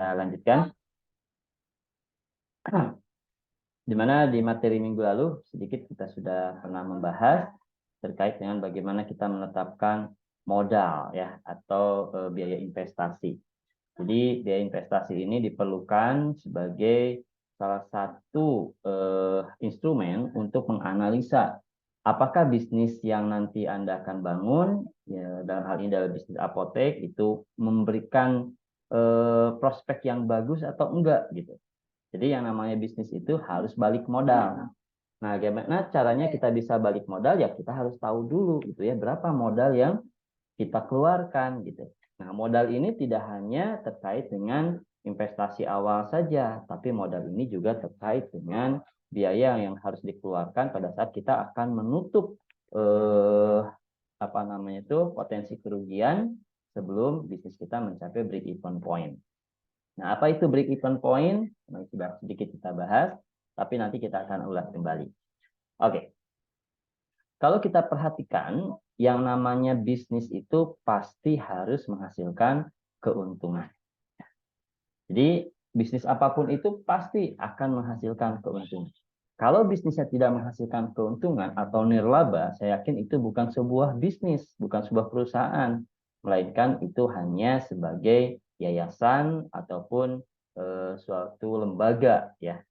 Kita lanjutkan. Di mana di materi minggu lalu sedikit kita sudah pernah membahas terkait dengan bagaimana kita menetapkan modal ya atau biaya investasi. Jadi biaya investasi ini diperlukan sebagai salah satu instrumen untuk menganalisa apakah bisnis yang nanti Anda akan bangun, ya, dalam hal ini adalah bisnis apotek, itu memberikan prospek yang bagus atau enggak gitu. Jadi yang namanya bisnis itu harus balik modal. Nah, gimana caranya kita bisa balik modal? Ya kita harus tahu dulu gitu ya, berapa modal yang kita keluarkan gitu. Nah, modal ini tidak hanya terkait dengan investasi awal saja, tapi modal ini juga terkait dengan biaya yang harus dikeluarkan pada saat kita akan menutup potensi kerugian sebelum bisnis kita mencapai break even point. Nah, apa itu break even point? Nah, sudah sedikit kita bahas, tapi nanti kita akan ulas kembali. Oke. Kalau kita perhatikan, yang namanya bisnis itu pasti harus menghasilkan keuntungan. Jadi, bisnis apapun itu pasti akan menghasilkan keuntungan. Kalau bisnisnya tidak menghasilkan keuntungan atau nirlaba, saya yakin itu bukan sebuah bisnis, bukan sebuah perusahaan, melainkan itu hanya sebagai yayasan ataupun suatu lembaga ya.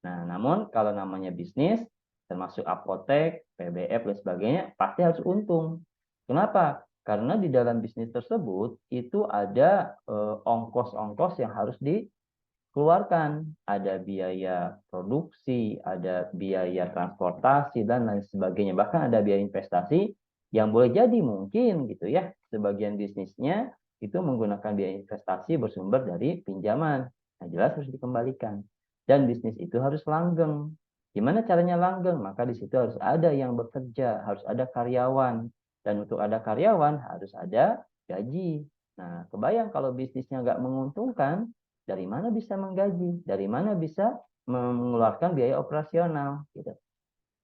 Nah, namun kalau namanya bisnis, termasuk apotek, PBF dan sebagainya, pasti harus untung. Kenapa? Karena di dalam bisnis tersebut itu ada ongkos-ongkos yang harus dikeluarkan. Ada biaya produksi, ada biaya transportasi dan lain sebagainya. Bahkan ada biaya investasi yang boleh jadi mungkin gitu ya. Sebagian bisnisnya itu menggunakan biaya investasi bersumber dari pinjaman. Nah, jelas harus dikembalikan. Dan bisnis itu harus langgeng. Gimana caranya langgeng? Maka di situ harus ada yang bekerja, harus ada karyawan. Dan untuk ada karyawan harus ada gaji. Nah, kebayang kalau bisnisnya nggak menguntungkan, dari mana bisa menggaji? Dari mana bisa mengeluarkan biaya operasional? Gitu.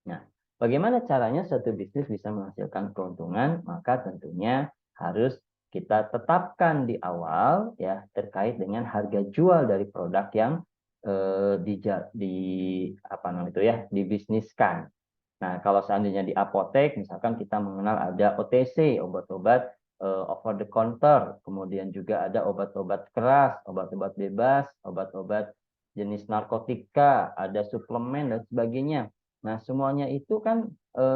Nah, bagaimana caranya satu bisnis bisa menghasilkan keuntungan? Maka tentunya harus kita tetapkan di awal ya terkait dengan harga jual dari produk yang dibisniskan. Nah, kalau seandainya di apotek, misalkan kita mengenal ada OTC, obat-obat over the counter, kemudian juga ada obat-obat keras, obat-obat bebas, obat-obat jenis narkotika, ada suplemen dan sebagainya. Nah, semuanya itu kan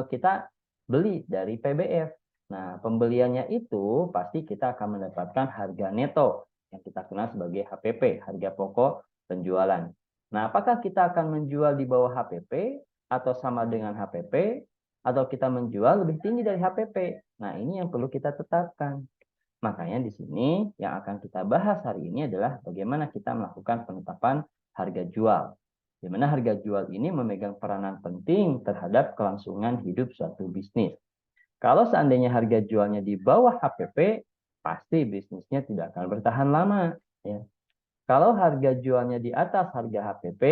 kita beli dari PBF. Nah, pembeliannya itu pasti kita akan mendapatkan harga neto yang kita kenal sebagai HPP, harga pokok penjualan. Nah, apakah kita akan menjual di bawah HPP atau sama dengan HPP atau kita menjual lebih tinggi dari HPP? Nah, ini yang perlu kita tetapkan. Makanya di sini yang akan kita bahas hari ini adalah bagaimana kita melakukan penetapan harga jual. Di mana harga jual ini memegang peranan penting terhadap kelangsungan hidup suatu bisnis. Kalau seandainya harga jualnya di bawah HPP, pasti bisnisnya tidak akan bertahan lama. Ya. Kalau harga jualnya di atas harga HPP,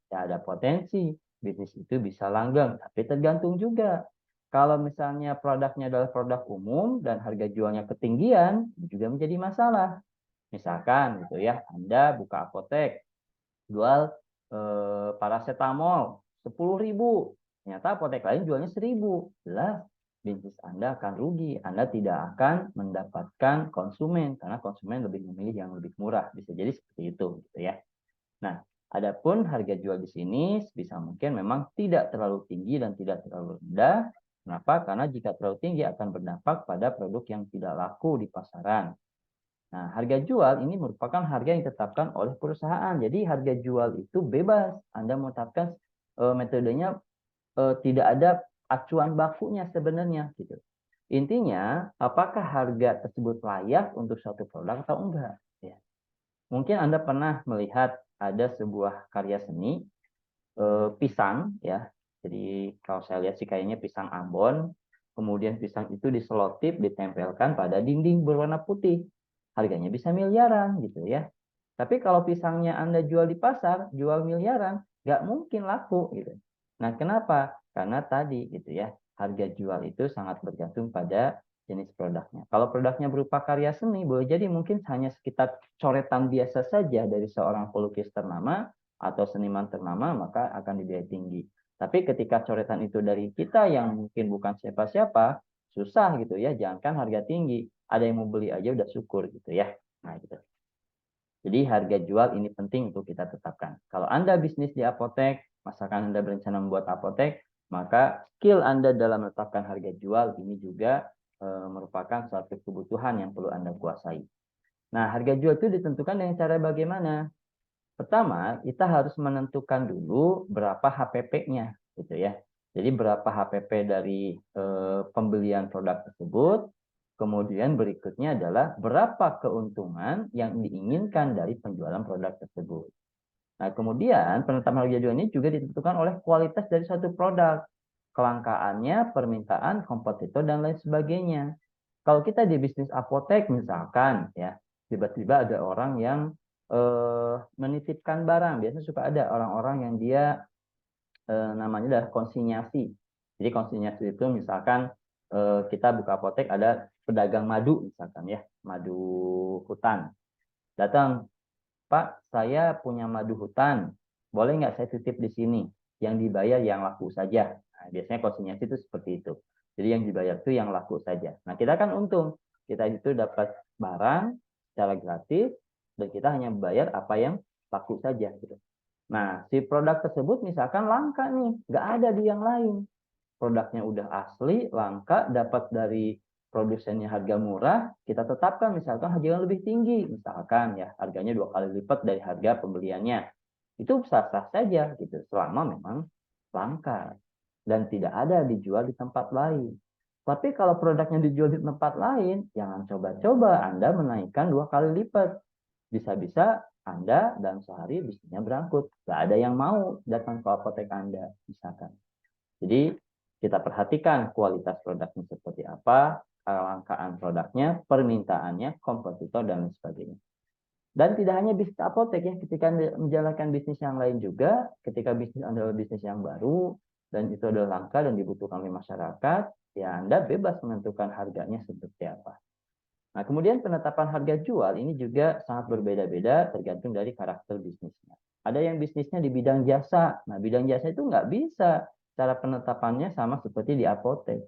ya ada potensi bisnis itu bisa langgeng, tapi tergantung juga. Kalau misalnya produknya adalah produk umum dan harga jualnya ketinggian, juga menjadi masalah. Misalkan gitu ya, Anda buka apotek, jual paracetamol 10.000, ternyata apotek lain jualnya 1.000, jelas bisnis Anda akan rugi. Anda tidak akan mendapatkan konsumen karena konsumen lebih memilih yang lebih murah. Bisa jadi seperti itu, gitu ya. Nah, adapun harga jual di sini bisa mungkin memang tidak terlalu tinggi dan tidak terlalu rendah. Kenapa? Karena jika terlalu tinggi akan berdampak pada produk yang tidak laku di pasaran. Nah, harga jual ini merupakan harga yang ditetapkan oleh perusahaan. Jadi harga jual itu bebas. Anda menetapkan metodenya tidak ada acuan bakunya sebenarnya gitu. Intinya, apakah harga tersebut layak untuk suatu produk atau enggak? Ya. Mungkin Anda pernah melihat ada sebuah karya seni pisang ya. Jadi kalau saya lihat sih kayaknya pisang Ambon. Kemudian pisang itu diselotip, ditempelkan pada dinding berwarna putih. Harganya bisa miliaran gitu ya. Tapi kalau pisangnya Anda jual di pasar, jual miliaran, nggak mungkin laku gitu. Nah, kenapa? Karena tadi gitu ya, harga jual itu sangat bergantung pada jenis produknya. Kalau produknya berupa karya seni, boleh jadi mungkin hanya sekitar coretan biasa saja dari seorang pelukis ternama atau seniman ternama, maka akan dibiayai tinggi. Tapi ketika coretan itu dari kita yang mungkin bukan siapa-siapa, susah gitu ya, jangankan harga tinggi, ada yang mau beli aja udah syukur gitu ya. Nah, gitu. Jadi harga jual ini penting untuk kita tetapkan. Kalau Anda bisnis di apotek, misalkan Anda berencana membuat apotek, maka skill Anda dalam menetapkan harga jual ini juga merupakan suatu kebutuhan yang perlu Anda kuasai. Nah, harga jual itu ditentukan dengan cara bagaimana? Pertama, kita harus menentukan dulu berapa HPP-nya, gitu ya. Jadi berapa HPP dari pembelian produk tersebut. Kemudian berikutnya adalah berapa keuntungan yang diinginkan dari penjualan produk tersebut. Nah, kemudian penetapan harga jual ini juga ditentukan oleh kualitas dari suatu produk, kelangkaannya, permintaan, kompetitor, dan lain sebagainya. Kalau kita di bisnis apotek misalkan, ya tiba-tiba ada orang yang menitipkan barang. Biasanya suka ada orang-orang yang dia namanya adalah konsinyasi. Jadi konsinyasi itu misalkan kita buka apotek ada pedagang madu misalkan ya, madu hutan. Datang, Pak, saya punya madu hutan. Boleh nggak saya titip di sini? Yang dibayar yang laku saja. Nah, biasanya konsinyasi itu seperti itu. Jadi yang dibayar itu yang laku saja. Nah, kita kan untung. Kita itu dapat barang secara gratis dan kita hanya bayar apa yang laku saja gitu. Nah, si produk tersebut misalkan langka nih, nggak ada di yang lain. Produknya udah asli, langka, dapat dari produsennya harga murah, kita tetapkan misalkan harga yang lebih tinggi. Misalkan ya, harganya 2 kali lipat dari harga pembeliannya. Itu sah-sah saja gitu, selama memang langka dan tidak ada dijual di tempat lain. Tapi kalau produknya dijual di tempat lain, jangan coba-coba Anda menaikkan 2 kali lipat. Bisa-bisa Anda dalam sehari bisnisnya berangkut. Nggak ada yang mau datang ke apotek Anda, misalkan. Jadi kita perhatikan kualitas produknya seperti apa, kelangkaan produknya, permintaannya, kompetitor, dan lain sebagainya. Dan tidak hanya bisnis apotek ya, ketika menjalankan bisnis yang lain juga, ketika bisnis adalah bisnis yang baru, dan itu adalah langka dan dibutuhkan oleh masyarakat, ya Anda bebas menentukan harganya seperti apa. Nah, kemudian penetapan harga jual ini juga sangat berbeda-beda tergantung dari karakter bisnisnya. Ada yang bisnisnya di bidang jasa. Nah, bidang jasa itu nggak bisa cara penetapannya sama seperti di apotek.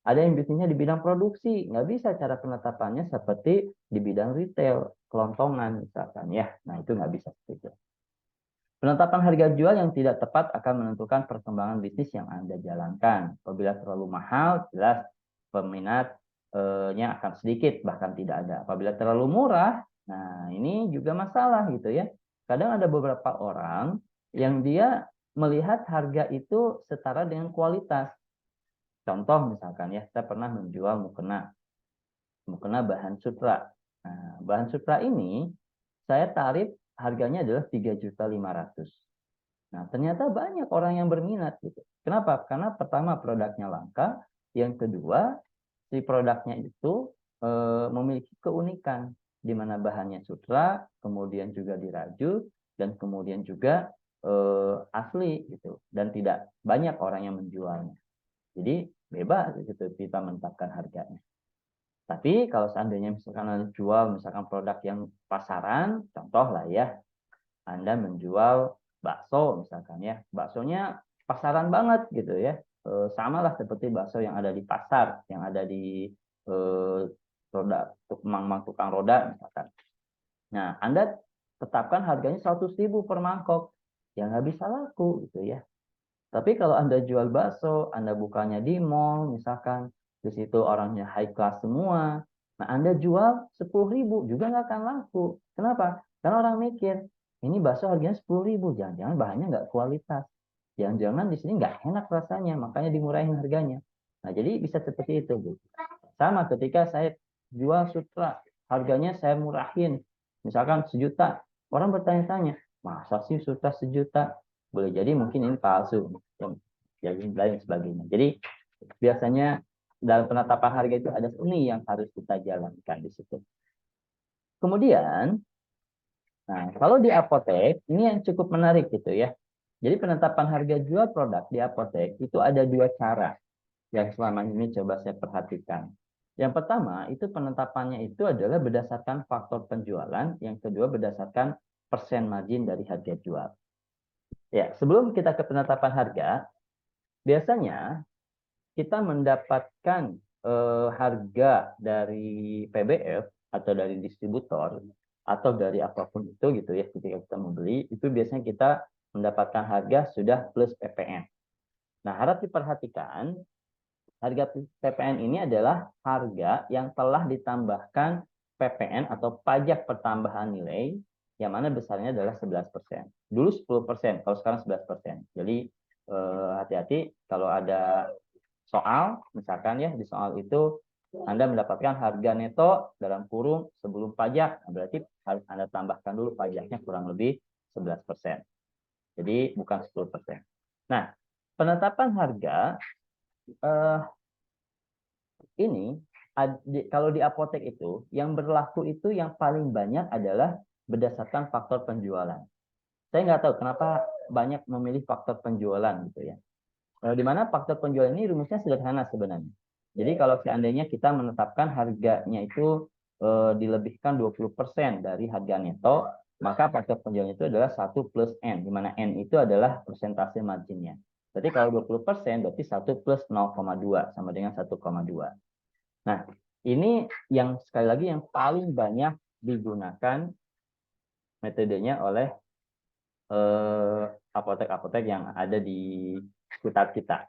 Ada yang bisnisnya di bidang produksi, nggak bisa cara penetapannya seperti di bidang retail, kelontongan misalkan ya. Nah, itu nggak bisa seperti itu. Penetapan harga jual yang tidak tepat akan menentukan perkembangan bisnis yang Anda jalankan. Apabila terlalu mahal, jelas peminatnya akan sedikit, bahkan tidak ada. Apabila terlalu murah, nah ini juga masalah gitu ya. Kadang ada beberapa orang yang dia melihat harga itu setara dengan kualitas. Contoh misalkan ya, saya pernah menjual mukena bahan sutra. Nah, bahan sutra ini saya tarif harganya adalah 3.500.000. Nah, ternyata banyak orang yang berminat gitu. Kenapa? Karena pertama produknya langka, yang kedua si produknya itu memiliki keunikan di mana bahannya sutra, kemudian juga dirajut dan kemudian juga asli gitu dan tidak banyak orang yang menjualnya. Jadi bebas gitu kita menetapkan harganya. Tapi kalau seandainya misalkan Anda jual misalkan produk yang pasaran, contoh lah ya, Anda menjual bakso misalkan ya, baksonya pasaran banget gitu ya, sama lah seperti bakso yang ada di pasar, yang ada di roda tukang roda misalkan. Nah, Anda tetapkan harganya 100.000 per mangkok, ya nggak bisa laku gitu ya. Tapi kalau Anda jual bakso, Anda bukanya di mall misalkan, di situ orangnya high class semua, nah Anda jual 10.000 juga nggak akan laku. Kenapa? Karena orang mikir, ini bakso harganya 10.000, jangan-jangan bahannya nggak kualitas. Jangan-jangan di sini nggak enak rasanya, makanya dimurahin harganya. Nah, jadi bisa seperti itu, Bu. Sama ketika saya jual sutra, harganya saya murahin, misalkan 1 juta. Orang bertanya-tanya, masa sih sutra 1 juta? Boleh jadi mungkin ini palsu, dan lain sebagainya. Jadi biasanya dalam penetapan harga itu ada seni yang harus kita jalankan di situ. Kemudian, nah kalau di apotek ini yang cukup menarik gitu ya. Jadi penetapan harga jual produk di apotek itu ada 2 cara yang selama ini coba saya perhatikan. Yang pertama, itu penetapannya itu adalah berdasarkan faktor penjualan, yang kedua berdasarkan persen margin dari harga jual. Ya, sebelum kita ke penetapan harga, biasanya kita mendapatkan harga dari PBF atau dari distributor atau dari apapun itu gitu ya, ketika kita membeli, itu biasanya kita mendapatkan harga sudah plus PPN. Nah, harap diperhatikan, harga PPN ini adalah harga yang telah ditambahkan PPN atau pajak pertambahan nilai, yang mana besarnya adalah 11%. Dulu 10%, kalau sekarang 11%. Jadi hati-hati kalau ada soal, misalkan ya di soal itu Anda mendapatkan harga neto dalam kurung sebelum pajak, berarti harus Anda tambahkan dulu pajaknya kurang lebih 11%. Jadi bukan 10%. Nah, penetapan harga ini kalau di apotek itu yang berlaku itu yang paling banyak adalah berdasarkan faktor penjualan. Saya nggak tahu kenapa banyak memilih faktor penjualan gitu ya. Di mana faktor penjualan ini rumusnya sederhana sebenarnya. Jadi kalau seandainya kita menetapkan harganya itu dilebihkan 20% dari harga neto, maka faktor penjualan itu adalah 1 plus N, di mana N itu adalah persentase marginnya. Berarti kalau 20% berarti 1 plus 0,2 sama dengan 1,2. Nah, ini yang sekali lagi yang paling banyak digunakan metodenya oleh apotek-apotek yang ada di sekitar kita.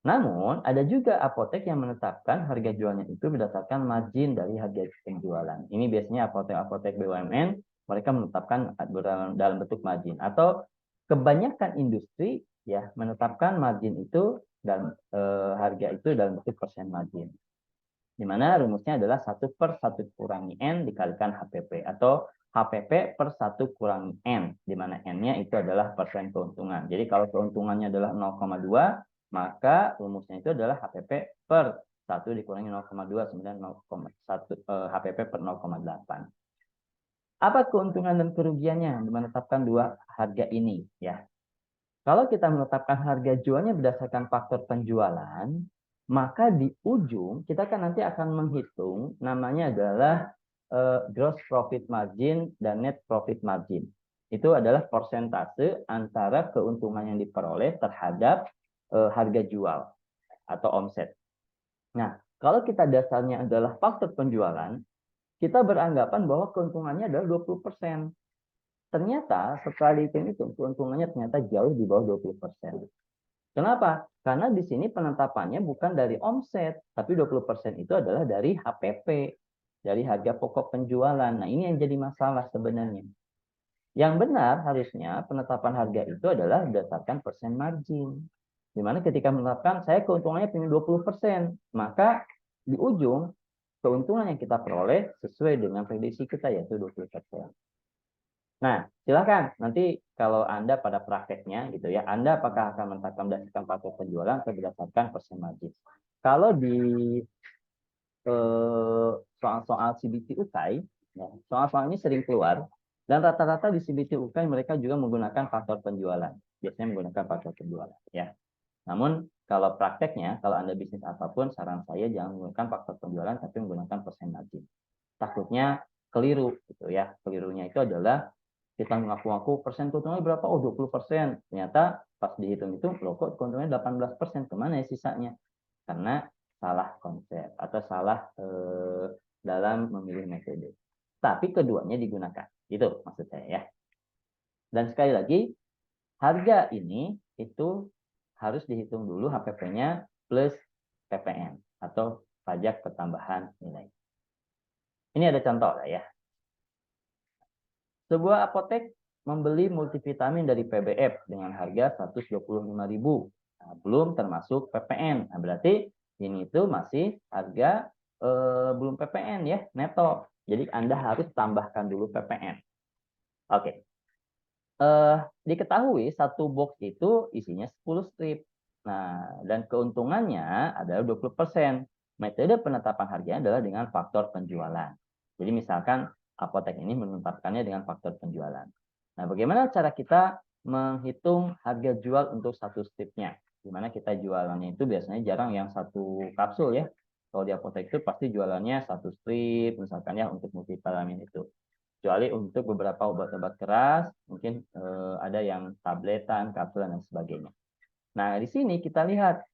Namun, ada juga apotek yang menetapkan harga jualnya itu berdasarkan margin dari harga penjualan. Ini biasanya apotek-apotek BUMN, mereka menetapkan dalam bentuk margin. Atau kebanyakan industri ya menetapkan margin itu dan harga itu dalam bentuk persen margin. Di mana rumusnya adalah 1/1 kurangi N dikalikan HPP atau HPP per 1 kurangi N, di mana N-nya itu adalah persen keuntungan. Jadi kalau keuntungannya adalah 0,2, maka rumusnya itu adalah HPP per 1 dikurangi 0,2, kemudian 0,1 HPP per 0,8. Apa keuntungan dan kerugiannya menetapkan dua harga ini? Ya, kalau kita menetapkan harga jualnya berdasarkan faktor penjualan, maka di ujung kita kan nanti akan menghitung namanya adalah gross profit margin dan net profit margin. Itu adalah persentase antara keuntungan yang diperoleh terhadap harga jual atau omset. Nah, kalau kita dasarnya adalah faktor penjualan, kita beranggapan bahwa keuntungannya adalah 20%. Ternyata setelah dihitung itu keuntungannya ternyata jauh di bawah 20%. Kenapa? Karena di sini penetapannya bukan dari omset, tapi 20% itu adalah dari HPP, dari harga pokok penjualan. Nah, ini yang jadi masalah sebenarnya. Yang benar harusnya penetapan harga itu adalah berdasarkan persen margin. Di mana ketika menetapkan saya keuntungannya punya 20%, maka di ujung keuntungan yang kita peroleh sesuai dengan prediksi kita yaitu 20%. Nah, silakan nanti kalau Anda pada prakteknya gitu ya, Anda apakah akan menetapkan berdasarkan faktor penjualan atau berdasarkan persen margin. Kalau di soal-soal CBT UKAI, ya, soal-soal ini sering keluar dan rata-rata di CBT UKAI mereka juga menggunakan faktor penjualan. Biasanya menggunakan faktor penjualan, ya. Namun kalau prakteknya, kalau Anda bisnis apapun, saran saya jangan menggunakan faktor penjualan, tapi menggunakan persen margin. Takutnya keliru, gitu ya. Kelirunya itu adalah kita mengaku-ngaku persen keuntungannya berapa? Oh, 20%. Ternyata pas dihitung itu, loh kok keuntungannya 18%. Kemana ya sisanya? Karena salah konsep atau salah dalam memilih metode. Tapi keduanya digunakan. Itu maksud saya ya. Dan sekali lagi, harga ini itu harus dihitung dulu HPP-nya plus PPN atau pajak pertambahan nilai. Ini ada contoh lah ya. Sebuah apotek membeli multivitamin dari PBF dengan harga 125.000. Nah, belum termasuk PPN. Nah, berarti ini itu masih harga belum PPN ya, neto. Jadi Anda harus tambahkan dulu PPN. Oke. Diketahui satu box itu isinya 10 strip. Nah, dan keuntungannya adalah 20%. Metode penetapan harganya adalah dengan faktor penjualan. Jadi misalkan apotek ini menetapkannya dengan faktor penjualan. Nah, bagaimana cara kita menghitung harga jual untuk satu stripnya? Dimana kita jualannya itu biasanya jarang yang satu kapsul ya. Kalau di apotek itu pasti jualannya satu strip, misalkan ya untuk multivitamin itu. Kecuali untuk beberapa obat-obat keras, mungkin ada yang tabletan, kapsul, dan sebagainya. Nah, di sini kita lihat,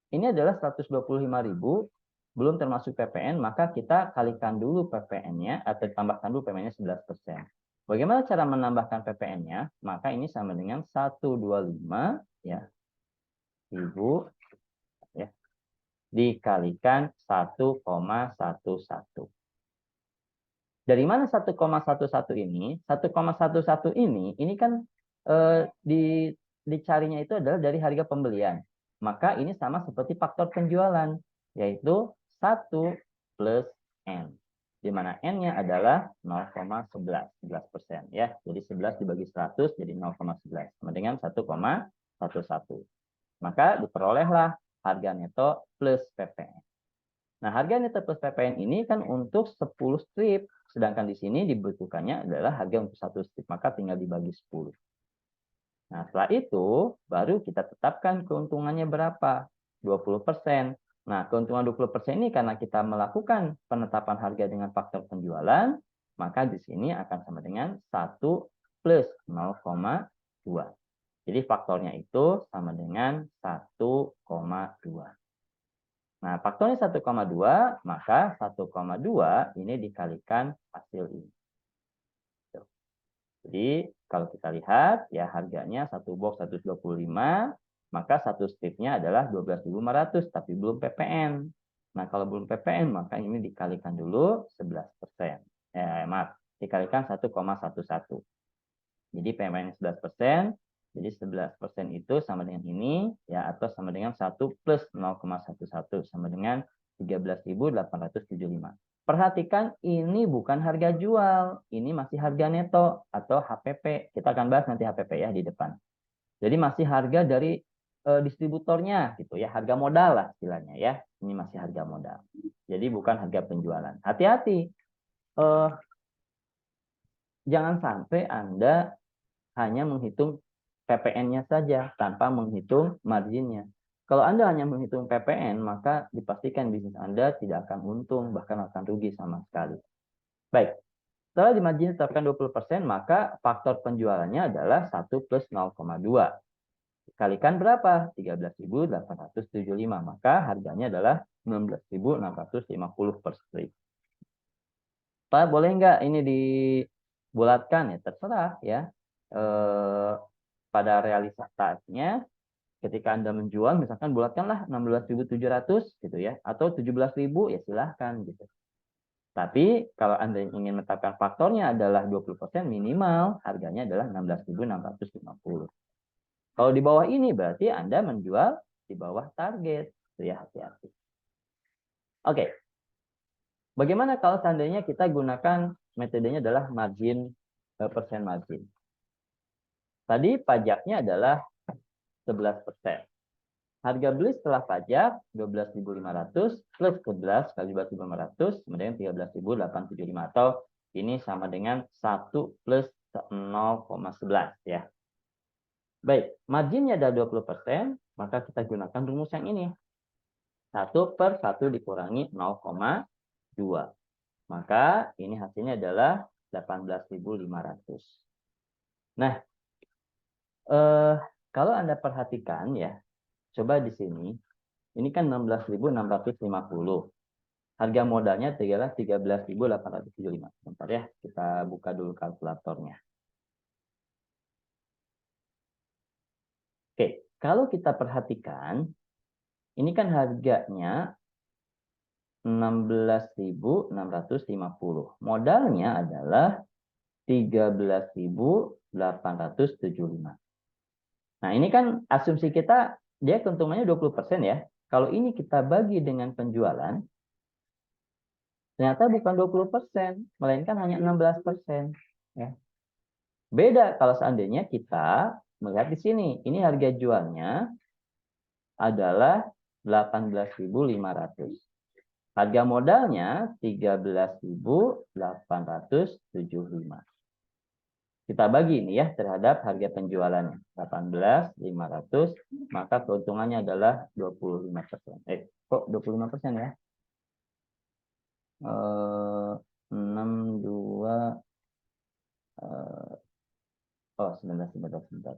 ini adalah 125.000, belum termasuk PPN, maka kita kalikan dulu PPN-nya, atau tambahkan dulu PPN-nya 11%. Bagaimana cara menambahkan PPN-nya? Maka ini sama dengan 125 ya, ribu ya, dikalikan 1,11. Dari mana 1,11 ini? 1,11 ini kan dicarinya itu adalah dari harga pembelian. Maka ini sama seperti faktor penjualan, yaitu 1 plus N. Di mana N-nya adalah 0,11, 11%. Ya. Jadi 11 dibagi 100 jadi 0,11. Sama dengan 1,11. Maka diperolehlah harga neto plus PPN. Nah, harga neto plus PPN ini kan untuk 10 strip. Sedangkan di sini dibutuhkannya adalah harga untuk 1 strip. Maka tinggal dibagi 10. Nah, setelah itu baru kita tetapkan keuntungannya berapa? 20%. Nah, keuntungan 20% ini karena kita melakukan penetapan harga dengan faktor penjualan, maka di sini akan sama dengan 1 plus 0,2. Jadi faktornya itu sama dengan 1,2. Nah, faktornya 1,2, maka 1,2 ini dikalikan hasil ini. Jadi kalau kita lihat ya harganya satu box 125, maka satu stripnya adalah 12.500 tapi belum PPN. Nah, kalau belum PPN maka ini dikalikan dulu 11%. Maaf, dikalikan 1,11. Jadi PPN 11%, jadi 11% itu sama dengan ini ya, atau sama dengan 1 plus 0,11 sama dengan 13.875. Perhatikan ini bukan harga jual, ini masih harga neto atau HPP. Kita akan bahas nanti HPP ya di depan. Jadi masih harga dari distributornya gitu ya, harga modal lah istilahnya ya. Ini masih harga modal. Jadi bukan harga penjualan. Hati-hati. Jangan sampai Anda hanya menghitung PPN-nya saja tanpa menghitung marginnya. Kalau Anda hanya menghitung PPN, maka dipastikan bisnis Anda tidak akan untung, bahkan akan rugi sama sekali. Baik, setelah di margin ditetapkan 20%, maka faktor penjualannya adalah 1 plus 0,2. Dikalikan berapa? 13.875. Maka harganya adalah 16.650 per strip. Pak, boleh nggak ini dibulatkan? Ya, terserah ya. Pada realisasinya ketika Anda menjual misalkan bulatkanlah 16.700 gitu ya, atau 17.000 ya silahkan gitu. Tapi kalau Anda ingin menetapkan faktornya adalah 20%, minimal harganya adalah 16.650. Kalau di bawah ini berarti Anda menjual di bawah target. Itu ya, hati-hati. Oke. Bagaimana kalau seandainya kita gunakan metodenya adalah margin persen margin. Tadi pajaknya adalah 11%. Harga beli setelah pajak 12.500 plus 11 kali 12.500 sama dengan 13.875, atau ini sama dengan 1 plus 0,11 ya. Baik, marginnya ada 20%, maka kita gunakan rumus yang ini. 1 per 1 dikurangi 0,2. Maka ini hasilnya adalah 18.500. Nah, kalau Anda perhatikan ya, coba di sini, ini kan 16.650. Harga modalnya adalah 13.875. Bentar ya, kita buka dulu kalkulatornya. Oke, kalau kita perhatikan, ini kan harganya 16.650. Modalnya adalah 13.875. Nah, ini kan asumsi kita dia keuntungannya 20% ya. Kalau ini kita bagi dengan penjualan, ternyata bukan 20%, melainkan hanya 16%. Ya. Beda kalau seandainya kita melihat di sini. Ini harga jualnya adalah 18.500. Harga modalnya 13.875. Kita bagi ini ya terhadap harga penjualannya 18.500, maka keuntungannya adalah 25%. Kok 25% ya? 62 sebentar.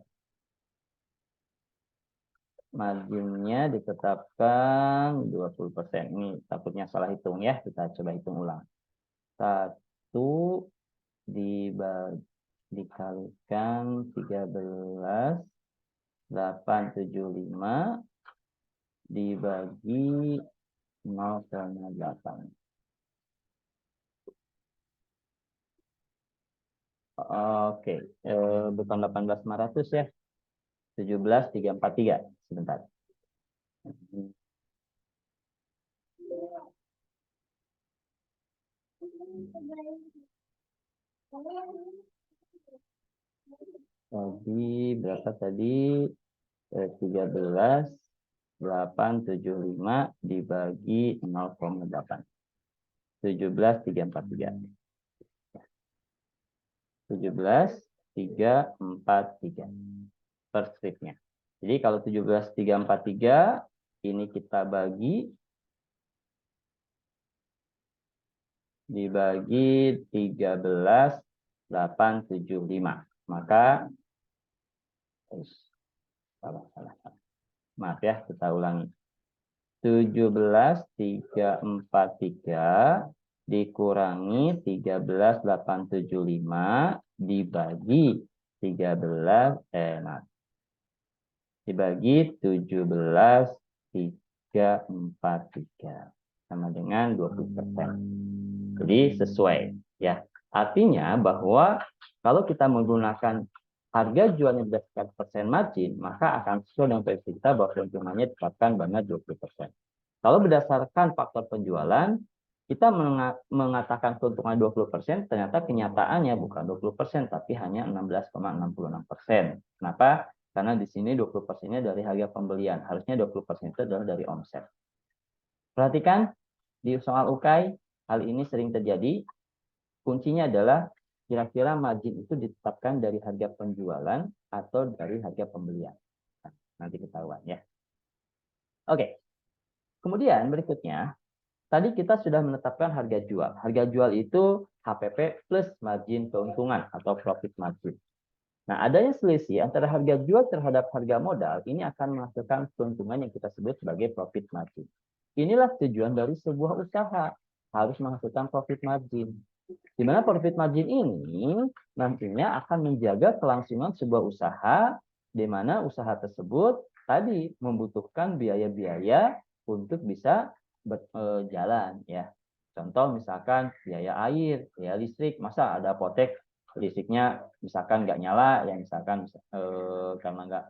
Marginnya ditetapkan 20%. Ini takutnya salah hitung ya. Kita coba hitung ulang. 1 dikalikan 13,875 dibagi 0,8. Oke, bukan 18.500 ya. 17.343. Sebentar. Jadi berapa tadi? 13.875 dibagi 0,8. 17.343. 17.343 per stripnya. Jadi kalau 17.343 ini kita dibagi 13.875. Maka maaf ya, kita ulangi. 17.343 dikurangi 13.875 dibagi 17.343 sama dengan 20%. Jadi sesuai ya. Artinya bahwa kalau kita menggunakan harga jualnya berdasarkan persen margin, maka akan sesuai dengan prediksi kita bahwa keuntungannya ditetapkan banget 20%. Kalau berdasarkan faktor penjualan, kita mengatakan keuntungan 20%, ternyata kenyataannya bukan 20%, tapi hanya 16,66%. Kenapa? Karena di sini 20%-nya dari harga pembelian. Harusnya 20% itu adalah dari omset. Perhatikan, di soal UKAI, hal ini sering terjadi. Kuncinya adalah kira-kira margin itu ditetapkan dari harga penjualan atau dari harga pembelian. Nah, nanti ketahuan ya. Oke. Kemudian berikutnya, tadi kita sudah menetapkan harga jual. Harga jual itu HPP plus margin keuntungan atau profit margin. Nah, adanya selisih antara harga jual terhadap harga modal ini akan menghasilkan keuntungan yang kita sebut sebagai profit margin. Inilah tujuan dari sebuah usaha, harus menghasilkan profit margin. Di mana profit margin ini nantinya akan menjaga kelangsungan sebuah usaha, di mana usaha tersebut tadi membutuhkan biaya-biaya untuk bisa berjalan ya. Contoh misalkan biaya air, biaya listrik, masa ada apotek listriknya misalkan nggak nyala, ya misalkan karena nggak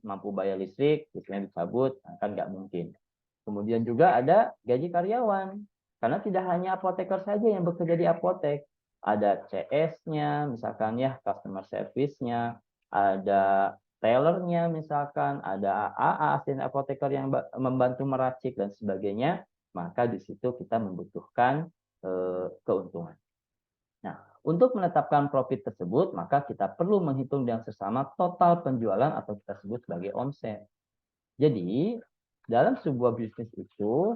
mampu bayar listrik, listriknya dicabut, kan nggak mungkin. Kemudian juga ada gaji karyawan, karena tidak hanya apoteker saja yang bekerja di apotek, ada CS-nya, misalkan ya customer service-nya, ada tellernya misalkan, ada AA asisten apoteker yang membantu meracik dan sebagainya, maka di situ kita membutuhkan keuntungan. Nah, untuk menetapkan profit tersebut, maka kita perlu menghitung dengan seksama total penjualan atau kita sebut sebagai omset. Jadi, dalam sebuah bisnis itu,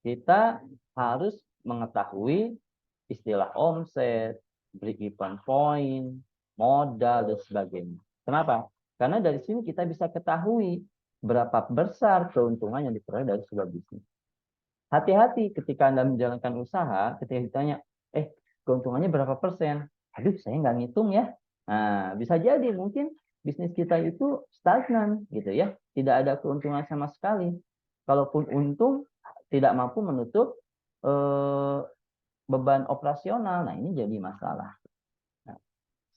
kita harus mengetahui istilah omset, break-even point, modal, dan sebagainya. Kenapa? Karena dari sini kita bisa ketahui berapa besar keuntungan yang diperoleh dari sebuah bisnis. Hati-hati ketika Anda menjalankan usaha, ketika ditanya, keuntungannya berapa persen? Aduh, saya nggak ngitung ya. Nah, bisa jadi mungkin bisnis kita itu stagnan gitu ya, tidak ada keuntungan sama sekali. Kalaupun untung, tidak mampu menutup beban operasional. Nah, ini jadi masalah. Nah,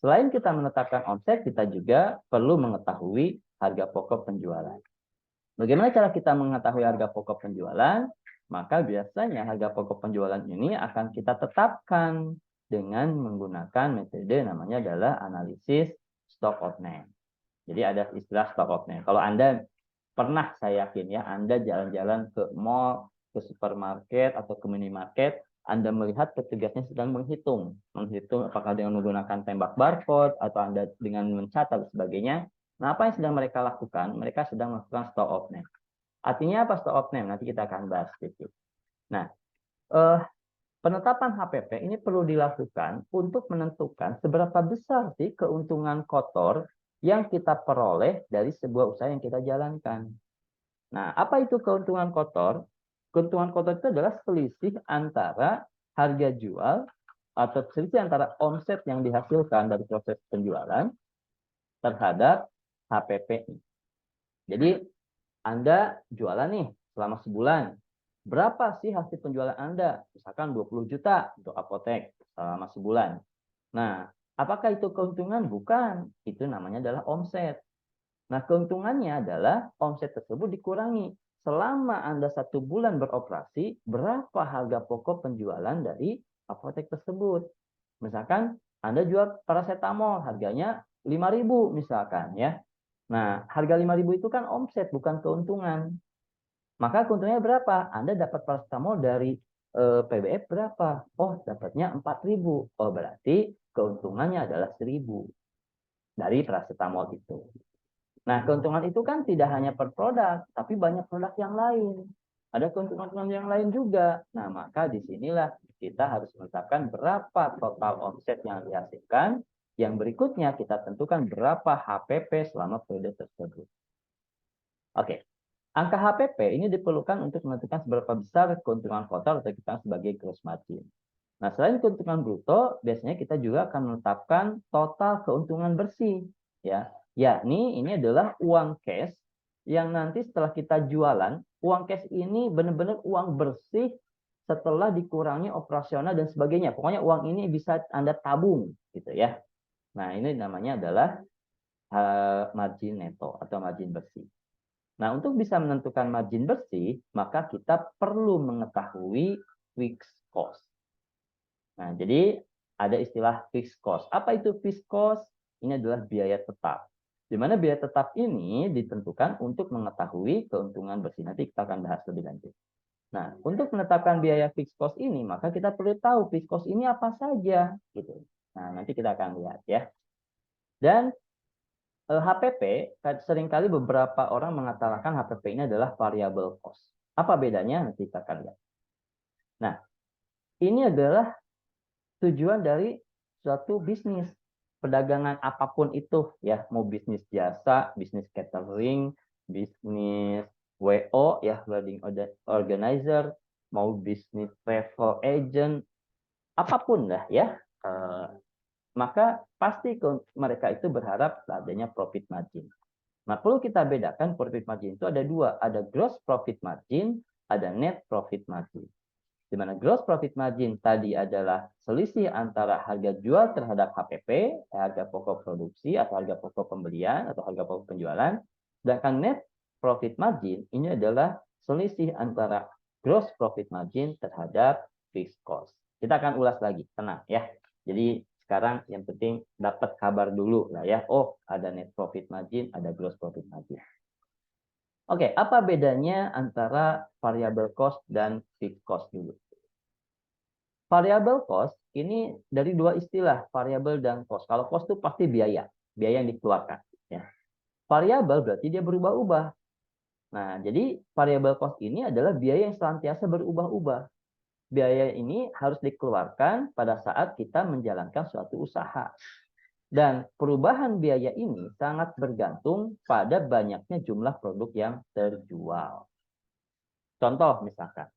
selain kita menetapkan omset, kita juga perlu mengetahui harga pokok penjualan. Bagaimana cara kita mengetahui harga pokok penjualan? Maka biasanya harga pokok penjualan ini akan kita tetapkan dengan menggunakan metode namanya adalah analisis stock of name. Jadi ada istilah stock of name. Kalau Anda pernah, saya yakin ya, Anda jalan-jalan ke mall, ke supermarket, atau ke minimarket, Anda melihat petugasnya sedang menghitung apakah dengan menggunakan tembak barcode, atau Anda dengan mencatat dan sebagainya. Nah, apa yang sedang mereka lakukan? Mereka sedang melakukan stock of name. Artinya apa stock of name? Nanti kita akan bahas sedikit. Nah, Penetapan HPP ini perlu dilakukan untuk menentukan seberapa besar sih keuntungan kotor yang kita peroleh dari sebuah usaha yang kita jalankan. Nah, apa itu keuntungan kotor? Keuntungan kotor itu adalah selisih antara harga jual atau selisih antara omset yang dihasilkan dari proses penjualan terhadap HPP. Jadi, Anda jualan nih selama sebulan. Berapa sih hasil penjualan Anda? Misalkan 20 juta untuk apotek selama sebulan. Nah, apakah itu keuntungan? Bukan. Itu namanya adalah omset. Nah, keuntungannya adalah omset tersebut dikurangi. Selama Anda 1 bulan beroperasi, berapa harga pokok penjualan dari apotek tersebut? Misalkan Anda jual paracetamol, harganya 5.000 misalkan ya. Nah, harga 5.000 itu kan omset, bukan keuntungan. Maka keuntungannya berapa? Anda dapat paracetamol dari PBF berapa? Oh, dapatnya 4.000. Oh, berarti keuntungannya adalah 1.000 dari paracetamol itu. Nah, keuntungan itu kan tidak hanya per produk, tapi banyak produk yang lain. Ada keuntungan yang lain juga. Nah, maka disinilah kita harus menetapkan berapa total omset yang dihasilkan. Yang berikutnya kita tentukan berapa HPP selama periode tersebut. Oke, angka HPP ini diperlukan untuk menentukan seberapa besar keuntungan kotor atau kita sebagai gross margin. Nah, selain keuntungan bruto, biasanya kita juga akan menetapkan total keuntungan bersih, ya. Yakni ini adalah uang cash yang nanti setelah kita jualan, uang cash ini benar-benar uang bersih setelah dikurangi operasional dan sebagainya. Pokoknya uang ini bisa Anda tabung, gitu ya. Nah, ini namanya adalah margin neto atau margin bersih. Nah, untuk bisa menentukan margin bersih, maka kita perlu mengetahui fixed cost. Nah, jadi ada istilah fixed cost. Apa itu fixed cost? Ini adalah biaya tetap. Di mana biaya tetap ini ditentukan untuk mengetahui keuntungan bersih. Nanti kita akan bahas lebih lanjut. Nah, untuk menetapkan biaya fixed cost ini, maka kita perlu tahu fixed cost ini apa saja. Gitu. Nah, nanti kita akan lihat ya. Dan HPP, seringkali beberapa orang mengatakan HPP ini adalah variable cost. Apa bedanya? Nanti kita akan lihat. Nah, ini adalah tujuan dari suatu bisnis perdagangan apapun itu ya, mau bisnis jasa, bisnis catering, bisnis WO ya, wedding organizer, mau bisnis travel agent, apapun lah ya, maka pasti mereka itu berharap adanya profit margin. Nah, perlu kita bedakan profit margin itu ada dua, ada gross profit margin, ada net profit margin. Di mana gross profit margin tadi adalah selisih antara harga jual terhadap HPP, harga pokok produksi atau harga pokok pembelian atau harga pokok penjualan. Sedangkan net profit margin ini adalah selisih antara gross profit margin terhadap fixed cost. Kita akan ulas lagi, tenang ya. Jadi sekarang yang penting dapat kabar dulu lah ya. Oh, ada net profit margin, ada gross profit margin. Oke, apa bedanya antara variable cost dan fixed cost dulu? Variable cost ini dari dua istilah, variable dan cost. Kalau cost itu pasti biaya yang dikeluarkan. Ya. Variable berarti dia berubah-ubah. Nah, jadi variable cost ini adalah biaya yang senantiasa berubah-ubah. Biaya ini harus dikeluarkan pada saat kita menjalankan suatu usaha. Dan perubahan biaya ini sangat bergantung pada banyaknya jumlah produk yang terjual. Contoh misalkan,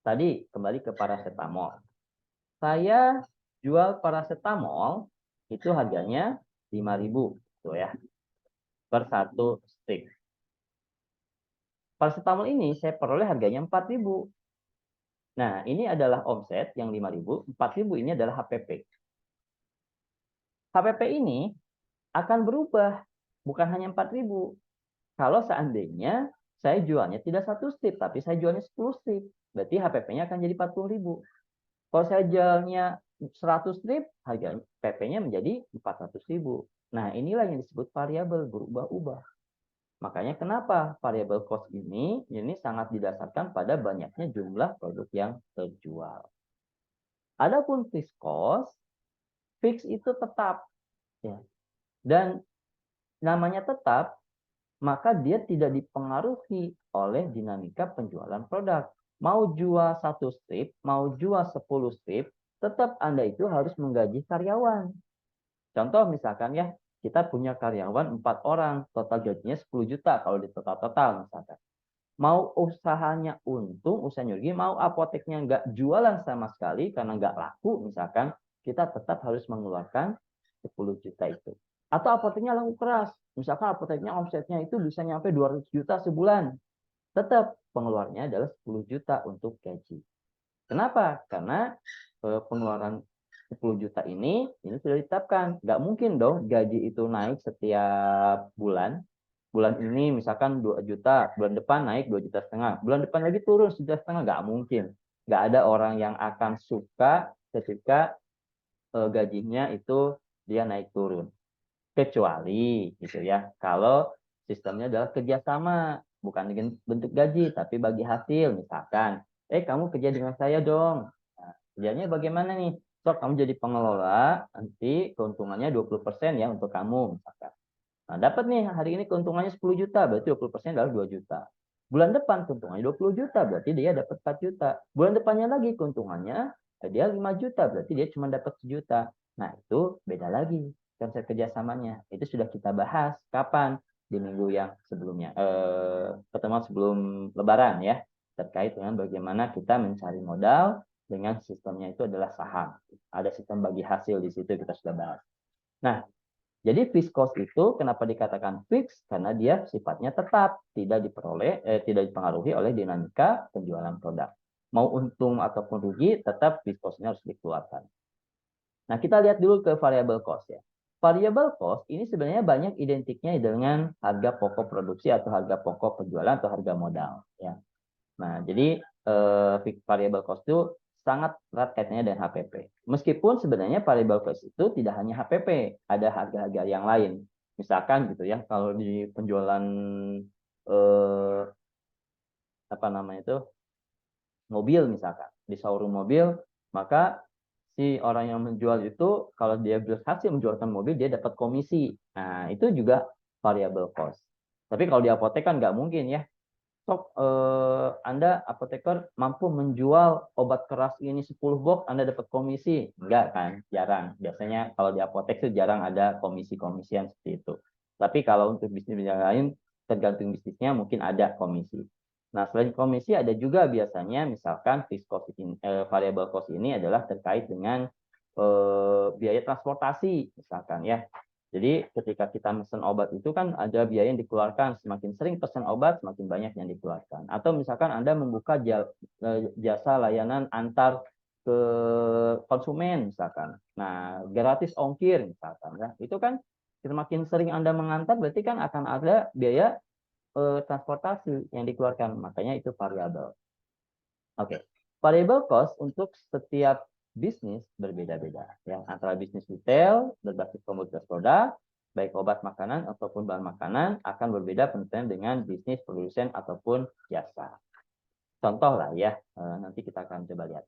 tadi kembali ke paracetamol. Saya jual paracetamol itu harganya 5.000 tuh ya per satu stick. Paracetamol ini saya peroleh harganya 4.000. Nah, ini adalah omset yang 5.000, 4.000 ini adalah HPP. HPP ini akan berubah, bukan hanya 4.000. Kalau seandainya saya jualnya tidak satu strip, tapi saya jualnya 10 strip, berarti HPP-nya akan jadi 40.000. Kalau saya jualnya 100 strip, harga PP-nya menjadi 400.000. Nah, inilah yang disebut variabel, berubah-ubah. Makanya kenapa variable cost ini sangat didasarkan pada banyaknya jumlah produk yang terjual. Adapun fixed cost, fix itu tetap. Ya. Dan namanya tetap, maka dia tidak dipengaruhi oleh dinamika penjualan produk. Mau jual 1 strip, mau jual 10 strip, tetap Anda itu harus menggaji karyawan. Contoh misalkan ya, kita punya karyawan 4 orang, total gajinya 10 juta kalau di total misalkan. Mau usahanya untung, usahanya rugi, mau apoteknya nggak jualan sama sekali karena nggak laku misalkan, kita tetap harus mengeluarkan 10 juta itu. Atau apoteknya laku keras, misalkan apoteknya omsetnya itu bisa nyampe 200 juta sebulan, tetap pengeluarannya adalah 10 juta untuk gaji. Kenapa? Karena pengeluaran 10 juta ini sudah ditetapkan. Nggak mungkin dong gaji itu naik setiap bulan. Bulan ini misalkan 2 juta, bulan depan naik 2,5 juta. Bulan depan lagi turun 1,5 juta, nggak mungkin. Nggak ada orang yang akan suka ketika gajinya itu dia naik turun. Kecuali gitu ya, kalau sistemnya adalah kerjasama, bukan dengan bentuk gaji, tapi bagi hasil. Misalkan, kamu kerja dengan saya dong. Nah, kerjanya bagaimana nih? So, kamu jadi pengelola, nanti keuntungannya 20% ya untuk kamu. Misalkan. Nah, dapat nih hari ini keuntungannya 10 juta, berarti 20% adalah 2 juta. Bulan depan keuntungannya 20 juta, berarti dia dapat 4 juta. Bulan depannya lagi keuntungannya dia 5 juta, berarti dia cuma dapat 1 juta. Nah, itu beda lagi konsep kerjasamanya. Itu sudah kita bahas kapan? Di minggu yang sebelumnya. Pertemuan sebelum Lebaran ya. Terkait dengan bagaimana kita mencari modal dengan sistemnya itu adalah saham. Ada sistem bagi hasil di situ kita sudah bahas. Nah, jadi fixed cost itu kenapa dikatakan fix? Karena dia sifatnya tetap, tidak dipengaruhi oleh dinamika penjualan produk. Mau untung ataupun rugi, tetap fixed cost-nya harus dikeluarkan. Nah, kita lihat dulu ke variable cost ya. Variable cost ini sebenarnya banyak identiknya dengan harga pokok produksi atau harga pokok penjualan atau harga modal ya. Nah, jadi variable cost itu sangat erat kaitannya dengan HPP. Meskipun sebenarnya variable cost itu tidak hanya HPP, ada harga-harga yang lain. Misalkan gitu ya, kalau di penjualan apa namanya itu mobil misalkan, di showroom mobil, maka si orang yang menjual itu kalau dia berhasil menjualkan mobil dia dapat komisi. Nah, itu juga variable cost. Tapi kalau di apotek kan nggak mungkin ya. Sok Anda apoteker mampu menjual obat keras ini 10 box, Anda dapat komisi. Enggak kan? Jarang. Biasanya kalau di apotek itu jarang ada komisi-komisian seperti itu. Tapi kalau untuk bisnis yang lain, tergantung bisnisnya mungkin ada komisi. Nah, selain komisi ada juga biasanya misalkan fixed cost ini, variable cost ini adalah terkait dengan biaya transportasi misalkan ya. Jadi ketika kita pesan obat itu kan ada biaya yang dikeluarkan. Semakin sering pesan obat, semakin banyak yang dikeluarkan. Atau misalkan Anda membuka jasa layanan antar ke konsumen misalkan. Nah, gratis ongkir misalkan ya. Itu kan semakin sering Anda mengantar berarti kan akan ada biaya transportasi yang dikeluarkan. Makanya itu variabel. Oke. Variable cost untuk setiap bisnis berbeda-beda. Yang antara bisnis retail berbasis komoditas produk, baik obat makanan ataupun bahan makanan akan berbeda penilaian dengan bisnis produsen ataupun jasa. Contoh lah ya, nanti kita akan coba lihat.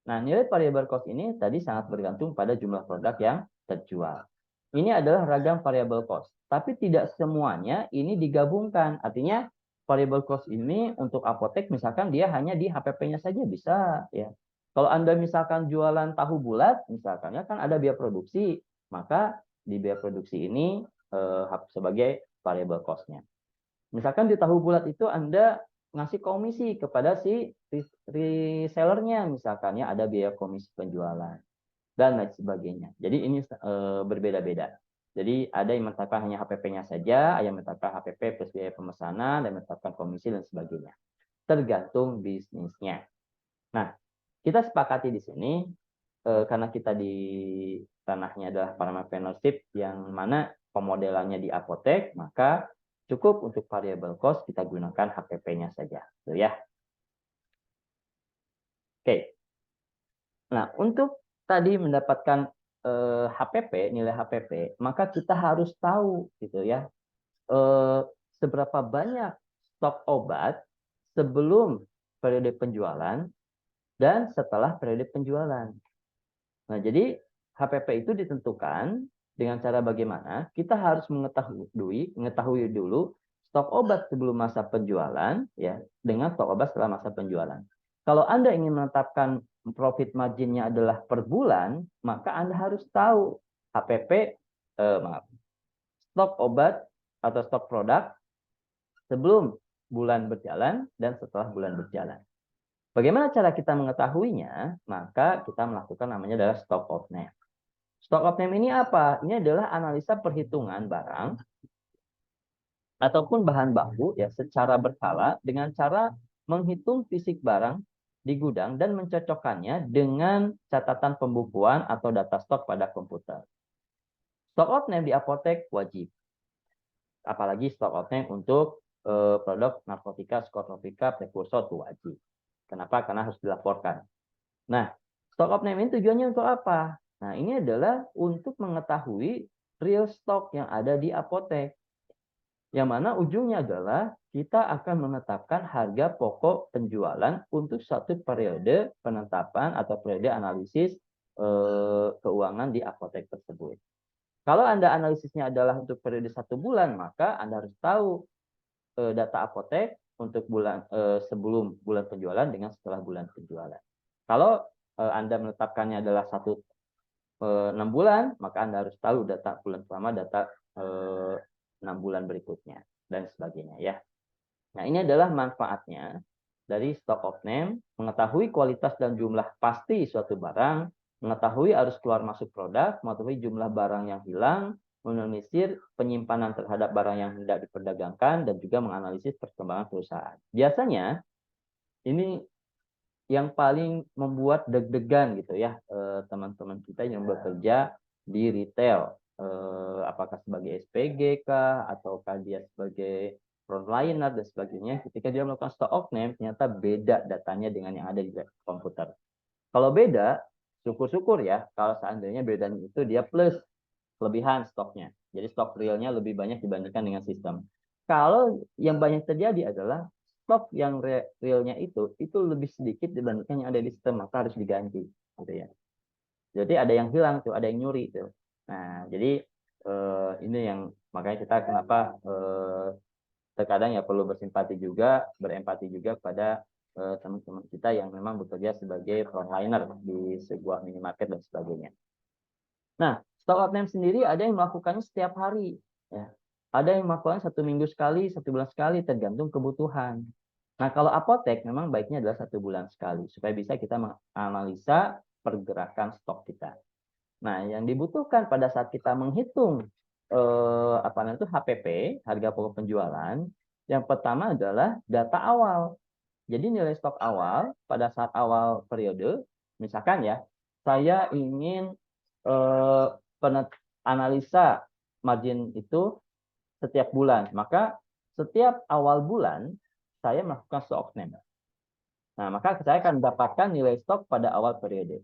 Nah, nilai variable cost ini tadi sangat bergantung pada jumlah produk yang terjual. Ini adalah ragam variable cost, tapi tidak semuanya ini digabungkan. Artinya variable cost ini untuk apotek misalkan dia hanya di HPP-nya saja bisa ya. Kalau Anda misalkan jualan tahu bulat misalkan ya kan ada biaya produksi, maka di biaya produksi ini sebagai variable cost-nya. Misalkan di tahu bulat itu Anda ngasih komisi kepada si resellernya misalkan ya ada biaya komisi penjualan dan lain sebagainya. Jadi ini berbeda-beda. Jadi ada yang menetapkan hanya HPP-nya saja, ada yang menetapkan HPP plus biaya pemesanan, dan menetapkan komisi dan sebagainya. Tergantung bisnisnya. Nah, kita sepakati di sini karena kita di ranahnya adalah partnership yang mana pemodelannya di apotek, maka cukup untuk variable cost kita gunakan HPP-nya saja, gitu ya. Oke. Nah, untuk tadi mendapatkan HPP, nilai HPP, maka kita harus tahu gitu ya, seberapa banyak stok obat sebelum periode penjualan dan setelah periode penjualan. Nah, jadi HPP itu ditentukan dengan cara bagaimana kita harus mengetahui dulu stok obat sebelum masa penjualan ya dengan stok obat setelah masa penjualan. Kalau Anda ingin menetapkan profit marginnya adalah per bulan, maka Anda harus tahu HPP, stok obat atau stok produk sebelum bulan berjalan dan setelah bulan berjalan. Bagaimana cara kita mengetahuinya? Maka kita melakukan namanya adalah stock of name. Stock of name ini apa? Ini adalah analisa perhitungan barang ataupun bahan baku ya secara berkala dengan cara menghitung fisik barang di gudang dan mencocokkannya dengan catatan pembukuan atau data stok pada komputer. Stock of name di apotek wajib. Apalagi stock of name untuk produk narkotika, psikotropika, prekursor itu wajib. Kenapa? Karena harus dilaporkan. Nah, stock of name ini tujuannya untuk apa? Nah, ini adalah untuk mengetahui real stock yang ada di apotek. Yang mana ujungnya adalah kita akan menetapkan harga pokok penjualan untuk satu periode penetapan atau periode analisis keuangan di apotek tersebut. Kalau Anda analisisnya adalah untuk periode 1 bulan, maka Anda harus tahu data apotek untuk bulan sebelum bulan penjualan dengan setelah bulan penjualan. Kalau Anda menetapkannya adalah 6 bulan, maka Anda harus tahu data bulan pertama, data 6 bulan berikutnya, dan sebagainya ya. Nah, ini adalah manfaatnya dari stock of name, mengetahui kualitas dan jumlah pasti suatu barang, mengetahui arus keluar masuk produk, mengetahui jumlah barang yang hilang, menelisir penyimpanan terhadap barang yang tidak diperdagangkan, dan juga menganalisis perkembangan perusahaan. Biasanya, ini yang paling membuat deg-degan gitu ya teman-teman kita yang bekerja di retail, apakah sebagai SPG kah ataukah dia sebagai frontliner dan sebagainya, ketika dia melakukan stock of name ternyata beda datanya dengan yang ada di komputer. Kalau beda, syukur-syukur ya kalau seandainya bedanya itu dia plus kelebihan stoknya, jadi stok realnya lebih banyak dibandingkan dengan sistem. Kalau yang banyak terjadi adalah stok yang realnya itu lebih sedikit dibandingkan yang ada di sistem, maka harus diganti gitu ya. Jadi ada yang hilang tuh, ada yang nyuri tuh. Nah, jadi ini yang makanya kita kenapa terkadang ya perlu bersimpati juga, berempati juga pada teman-teman kita yang memang bekerja sebagai frontliner di sebuah minimarket dan sebagainya. Nah, stock of name sendiri ada yang melakukannya setiap hari, ya. Ada yang melakukan 1 minggu sekali, 1 bulan sekali, tergantung kebutuhan. Nah, kalau apotek memang baiknya adalah 1 bulan sekali, supaya bisa kita menganalisa pergerakan stok kita. Nah, yang dibutuhkan pada saat kita menghitung apa namanya itu HPP, harga pokok penjualan, yang pertama adalah data awal. Jadi nilai stok awal pada saat awal periode, misalkan ya, saya ingin analisa margin itu setiap bulan, maka setiap awal bulan saya melakukan stock of name. Nah, maka saya akan mendapatkan nilai stok pada awal periode.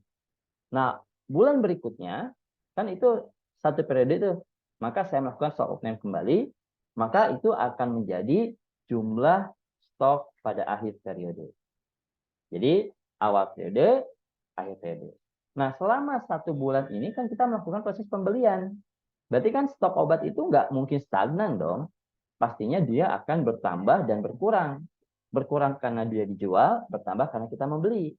Nah, bulan berikutnya kan itu satu periode itu, maka saya melakukan stock of name kembali, maka itu akan menjadi jumlah stok pada akhir periode. Jadi awal periode, akhir periode. Nah, selama 1 bulan ini kan kita melakukan proses pembelian. Berarti kan stok obat itu nggak mungkin stagnan dong. Pastinya dia akan bertambah dan berkurang. Berkurang karena dia dijual, bertambah karena kita membeli.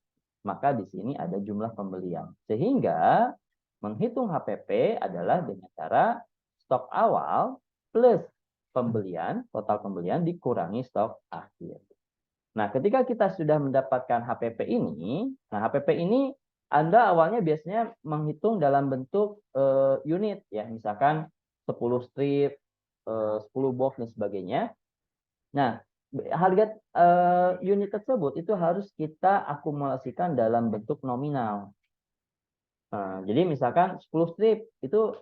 Maka di sini ada jumlah pembelian. Sehingga menghitung HPP adalah dengan cara stok awal plus pembelian, total pembelian dikurangi stok akhir. Nah, ketika kita sudah mendapatkan HPP ini, nah HPP ini Anda awalnya biasanya menghitung dalam bentuk unit ya, misalkan 10 strip, 10 box dan sebagainya. Nah, harga unit tersebut itu harus kita akumulasikan dalam bentuk nominal. Nah, jadi misalkan 10 strip itu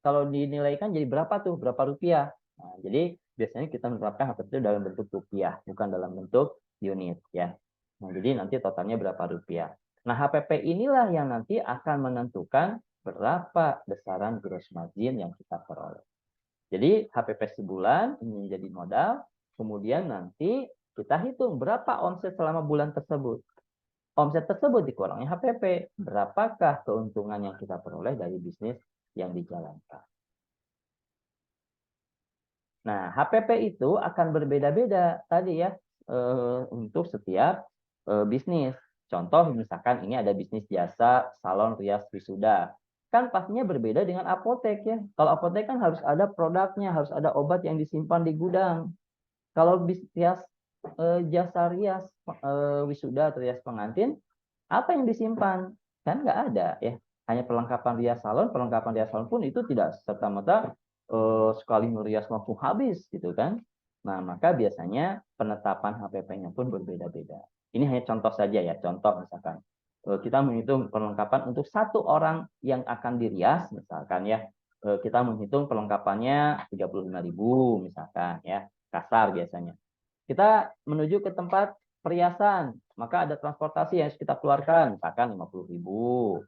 kalau dinilaikan jadi berapa tuh? Berapa rupiah? Nah, jadi biasanya kita menerapkan HPP itu dalam bentuk rupiah, bukan dalam bentuk unit ya. Nah, jadi nanti totalnya berapa rupiah. Nah, HPP inilah yang nanti akan menentukan berapa besaran gross margin yang kita peroleh. Jadi HPP sebulan ini menjadi modal, kemudian nanti kita hitung berapa omset selama bulan tersebut. Omset tersebut dikurangi HPP, berapakah keuntungan yang kita peroleh dari bisnis yang dijalankan. Nah, HPP itu akan berbeda-beda tadi ya untuk setiap bisnis. Contoh misalkan ini ada bisnis jasa salon rias wisuda. Kan pastinya berbeda dengan apotek ya. Kalau apotek kan harus ada produknya, harus ada obat yang disimpan di gudang. Kalau bisnis jasa rias wisuda atau rias pengantin, apa yang disimpan? Kan nggak ada ya. Hanya perlengkapan rias salon pun itu tidak serta-merta sekali merias langsung habis gitu kan. Nah, maka biasanya penetapan HPP-nya pun berbeda-beda. Ini hanya contoh saja ya, contoh misalkan. Kita menghitung perlengkapan untuk satu orang yang akan dirias, misalkan ya. Kita menghitung perlengkapannya 35.000 misalkan ya, kasar biasanya. Kita menuju ke tempat perhiasan, maka ada transportasi yang harus kita keluarkan, misalkan 50.000.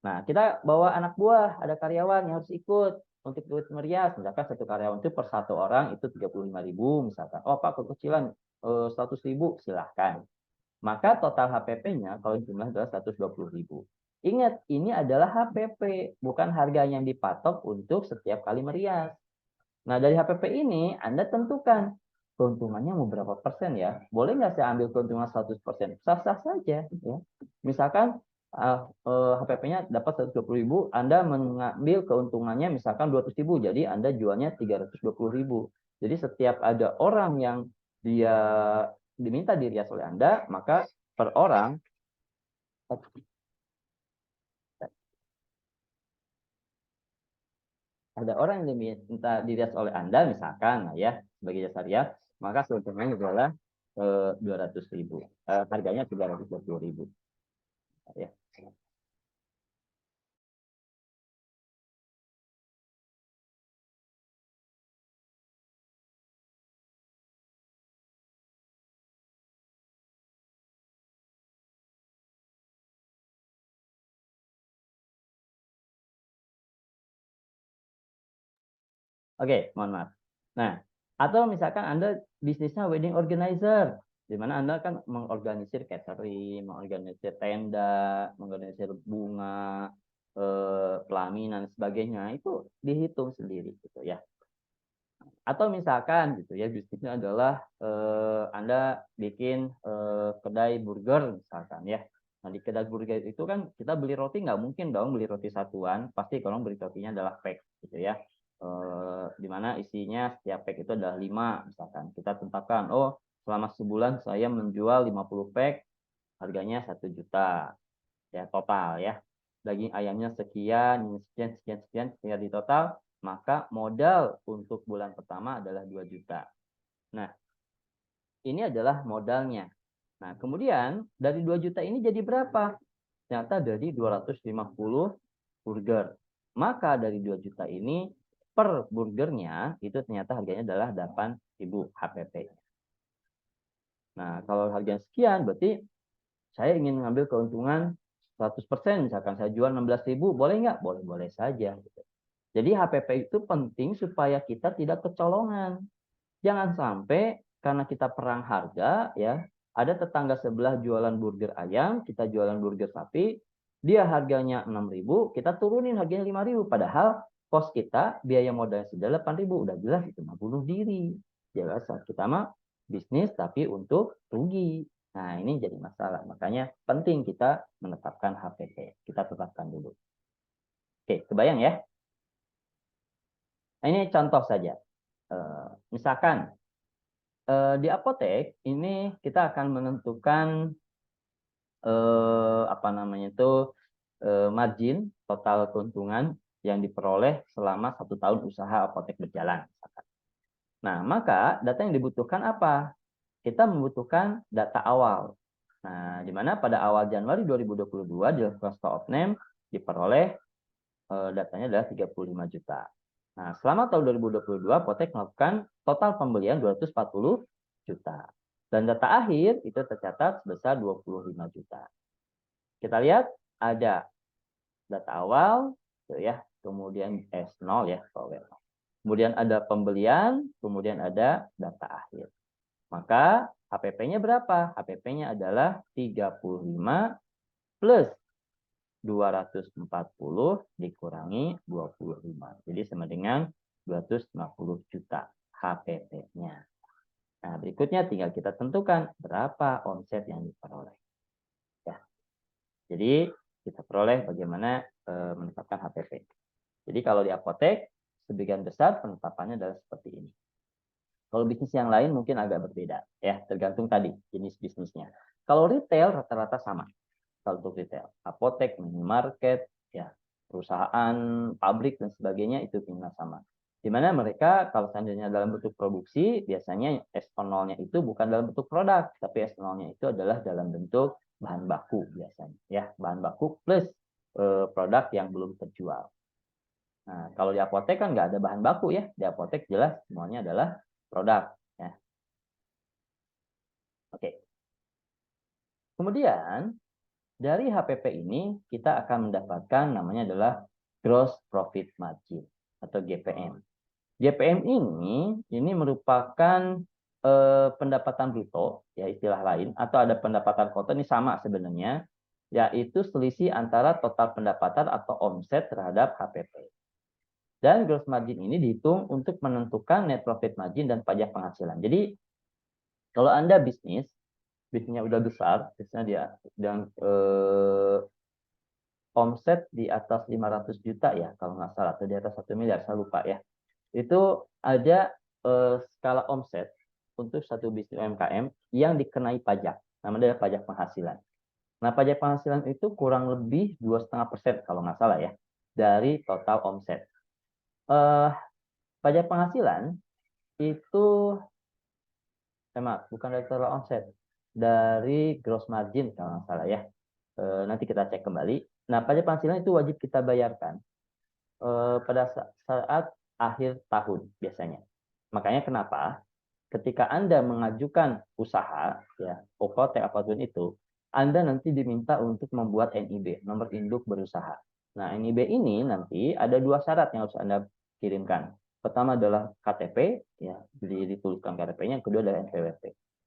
Nah, kita bawa anak buah, ada karyawan yang harus ikut untuk ikut merias, misalkan satu karyawan itu per satu orang itu 35.000 misalkan. Oh, Pak, kekecilan 100.000, silahkan. Maka total HPP-nya kalau jumlah adalah 120.000. Ingat, ini adalah HPP, bukan harga yang dipatok untuk setiap kali merias. Nah, dari HPP ini Anda tentukan keuntungannya mau berapa persen ya. Boleh nggak saya ambil keuntungan 100%? Sah-sah saja. Ya. Misalkan HPP-nya dapat 120.000, Anda mengambil keuntungannya misalkan 200.000, jadi Anda jualnya 320.000. Jadi setiap ada orang yang dia diminta dirias oleh Anda, maka per orang ada orang yang diminta dirias oleh Anda, misalkan ya sebagai jasa rias, maka keuntungannya adalah 200.000. Harganya 320.000. Ya. Oke, mohon maaf. Nah, atau misalkan Anda bisnisnya wedding organizer, di mana Anda kan mengorganisir catering, mengorganisir tenda, mengorganisir bunga, pelaminan, sebagainya, itu dihitung sendiri gitu ya. Atau misalkan gitu ya, bisnisnya adalah Anda bikin kedai burger misalkan ya. Nah, di kedai burger itu kan kita beli roti nggak mungkin dong beli roti satuan, pasti kalau beli rotinya adalah pack gitu ya. Di mana isinya setiap pack itu adalah 5 misalkan. Kita tetapkan, oh selama sebulan saya menjual 50 pack, harganya 1 juta ya total ya. Daging ayamnya sekian, sekian, sekian, sekian, sehingga di total maka modal untuk bulan pertama adalah 2 juta. Nah, ini adalah modalnya. Nah, kemudian dari 2 juta ini jadi berapa? Ternyata dari 250 burger. Maka dari 2 juta ini per burgernya itu ternyata harganya adalah 8.000 HPP. Nah, kalau harganya sekian berarti saya ingin mengambil keuntungan 100%, misalkan saya jual 16.000, boleh nggak? Boleh-boleh saja. Jadi HPP itu penting supaya kita tidak kecolongan. Jangan sampai karena kita perang harga ya, ada tetangga sebelah jualan burger ayam, kita jualan burger sapi, dia harganya 6.000, kita turunin harganya 5.000, padahal kos kita biaya modalnya sudah 8.000, udah jelas itu mah bunuh diri. Jelas kita mah bisnis tapi untuk rugi. Nah, ini jadi masalah. Makanya penting kita menetapkan HPP. Kita tetapkan dulu. Oke, kebayang ya? Nah, ini contoh saja. Misalkan di apotek ini kita akan menentukan apa namanya itu margin total keuntungan yang diperoleh selama 1 tahun usaha apotek berjalan. Nah, maka data yang dibutuhkan apa? Kita membutuhkan data awal. Nah, di mana pada awal Januari 2022 dilakukan stock of name diperoleh datanya adalah 35 juta. Nah, selama tahun 2022, Apotek melakukan total pembelian 240 juta. Dan data akhir itu tercatat sebesar 25 juta. Kita lihat ada data awal, ya, kemudian S0 ya, kemudian ada pembelian, kemudian ada data akhir. Maka HPP-nya berapa? HPP-nya adalah 35 plus 240 dikurangi 25. Jadi sama dengan 250 juta HPP-nya. Nah, berikutnya tinggal kita tentukan berapa omset yang diperoleh. Ya. Jadi kita peroleh bagaimana menetapkan HPP. Jadi kalau di apotek, sebagian besar penetapannya adalah seperti ini. Kalau bisnis yang lain mungkin agak berbeda, ya, tergantung tadi jenis bisnisnya. Kalau retail rata-rata sama. Kalau untuk retail, apotek, minimarket, ya, perusahaan, pabrik dan sebagainya itu tinggal sama. Di mana mereka kalau seandainya dalam bentuk produksi, biasanya S0-nya itu bukan dalam bentuk produk, tapi S0-nya itu adalah dalam bentuk bahan baku biasanya, ya, bahan baku plus produk yang belum terjual. Nah, kalau di apotek kan nggak ada bahan baku ya, di apotek jelas semuanya adalah produk. Ya. Oke. Kemudian dari HPP ini kita akan mendapatkan namanya adalah gross profit margin atau GPM. GPM ini merupakan pendapatan bruto, ya istilah lain, atau ada pendapatan kotor, ini sama sebenarnya, yaitu selisih antara total pendapatan atau omset terhadap HPP. Dan gross margin ini dihitung untuk menentukan net profit margin dan pajak penghasilan. Jadi kalau Anda bisnisnya udah besar, biasanya dia dan omset di atas 500 juta ya, kalau nggak salah, atau di atas 1 miliar, saya lupa ya. Itu ada skala omset untuk satu bisnis UMKM yang dikenai pajak, namanya adalah pajak penghasilan. Nah, pajak penghasilan itu kurang lebih 2,5% kalau nggak salah ya, dari total omset. Pajak penghasilan itu, bukan dari total omset, dari gross margin kalau nggak salah ya. Nanti kita cek kembali. Nah, pajak penghasilan itu wajib kita bayarkan pada saat akhir tahun biasanya. Makanya kenapa ketika Anda mengajukan usaha, ya, OPT apapun itu, Anda nanti diminta untuk membuat NIB, nomor induk berusaha. Nah, NIB ini nanti ada 2 syarat yang harus Anda kirimkan. Pertama adalah KTP, ya, dituliskan KTP-nya, yang kedua adalah NPWP.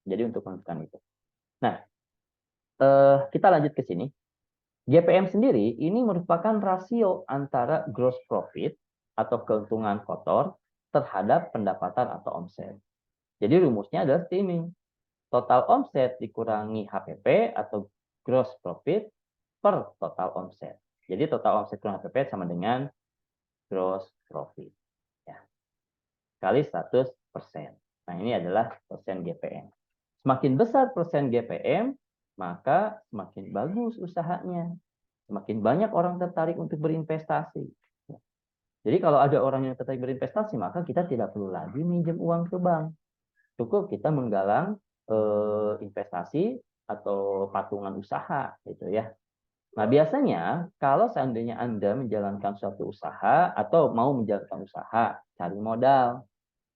Jadi untuk menentukan itu. Nah, kita lanjut ke sini. GPM sendiri ini merupakan rasio antara gross profit atau keuntungan kotor terhadap pendapatan atau omset. Jadi rumusnya adalah streaming. Total omset dikurangi HPP atau gross profit per total omset. Jadi total omset kurang HPP sama dengan gross profit. Ya. Kali 100%. Nah, ini adalah persen GPM. Semakin besar persen GPM, maka semakin bagus usahanya. Semakin banyak orang tertarik untuk berinvestasi. Jadi kalau ada orang yang tertarik berinvestasi, maka kita tidak perlu lagi minjem uang ke bank. Cukup kita menggalang investasi atau patungan usaha, gitu ya. Nah, biasanya kalau seandainya Anda menjalankan suatu usaha atau mau menjalankan usaha, cari modal.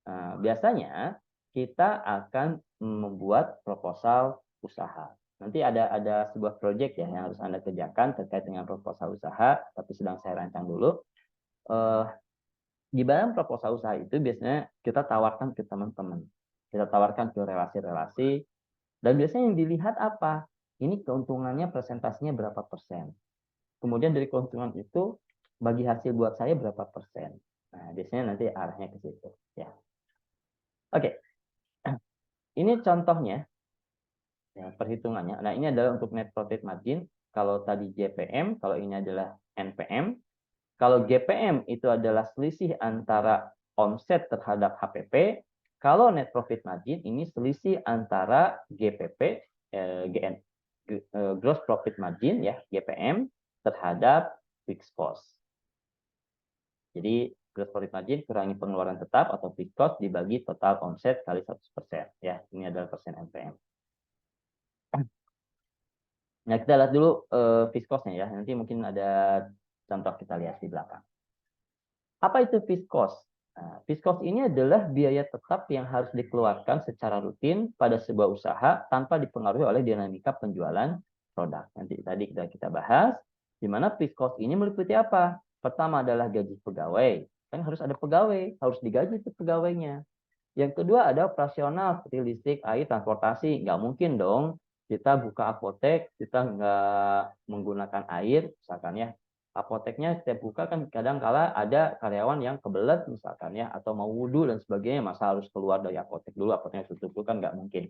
Nah, biasanya kita akan membuat proposal usaha. Nanti ada sebuah proyek ya yang harus Anda kerjakan terkait dengan proposal usaha, tapi sedang saya rancang dulu. Di dalam proposal usaha itu biasanya kita tawarkan ke teman-teman. Kita tawarkan ke relasi-relasi. Dan biasanya yang dilihat apa? Ini keuntungannya presentasinya berapa persen. Kemudian dari keuntungan itu, bagi hasil buat saya berapa persen. Nah, biasanya nanti arahnya ke situ. Ya. Oke. Ini contohnya. Ya, perhitungannya. Nah, ini adalah untuk net profit margin. Kalau tadi JPM, kalau ini adalah NPM. Kalau GPM itu adalah selisih antara omset terhadap HPP. Kalau net profit margin ini selisih antara GPP, gross profit margin ya, GPM terhadap fixed cost. Jadi gross profit margin kurangi pengeluaran tetap atau fixed cost dibagi total omset kali 100%. Ya, ini adalah persen NPM. Nah, kita lihat dulu fixed cost-nya ya. Nanti mungkin ada contoh kita lihat di belakang. Apa itu fixed cost? Nah, fixed cost ini adalah biaya tetap yang harus dikeluarkan secara rutin pada sebuah usaha tanpa dipengaruhi oleh dinamika penjualan produk. Nanti tadi kita bahas, di mana fixed cost ini meliputi apa? Pertama adalah gaji pegawai. Kan harus ada pegawai, harus digaji pegawainya. Yang kedua ada operasional seperti listrik, air, transportasi. Nggak mungkin dong kita buka apotek, kita nggak menggunakan air, misalkan ya. Apoteknya setiap buka kan kadang kala ada karyawan yang kebelet misalkan ya, atau mau wudhu dan sebagainya, masa harus keluar dari apotek dulu, apoteknya tutup dulu kan nggak mungkin.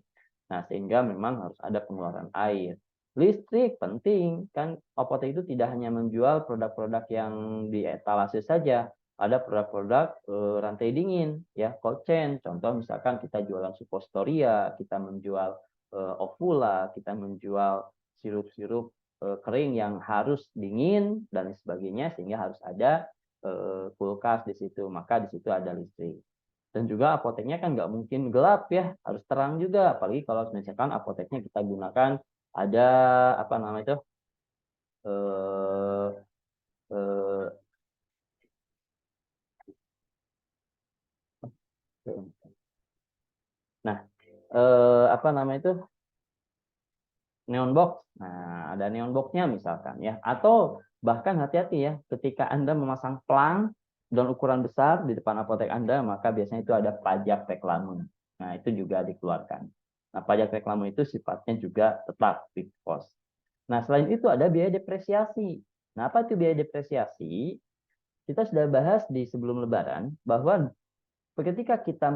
Nah, sehingga memang harus ada pengeluaran air. Listrik penting, kan apotek itu tidak hanya menjual produk-produk yang di etalase saja, ada produk-produk rantai dingin, ya, cold chain. Contoh misalkan kita jualan Suppostoria, kita menjual Ovula, kita menjual sirup-sirup kering yang harus dingin dan sebagainya, sehingga harus ada kulkas di situ, maka di situ ada listrik. Dan juga apoteknya kan nggak mungkin gelap ya, harus terang juga, apalagi kalau misalkan apoteknya kita gunakan ada apa namanya itu eh, eh, nah apa namanya itu neon box. Nah, ada neon boxnya misalkan ya. Atau bahkan hati-hati ya, ketika Anda memasang pelang dan ukuran besar di depan apotek Anda, maka biasanya itu ada pajak reklame. Nah, itu juga dikeluarkan. Nah, pajak reklame itu sifatnya juga tetap fixed cost. Nah, selain itu ada biaya depresiasi. Nah, apa itu biaya depresiasi? Kita sudah bahas di sebelum Lebaran bahwa ketika kita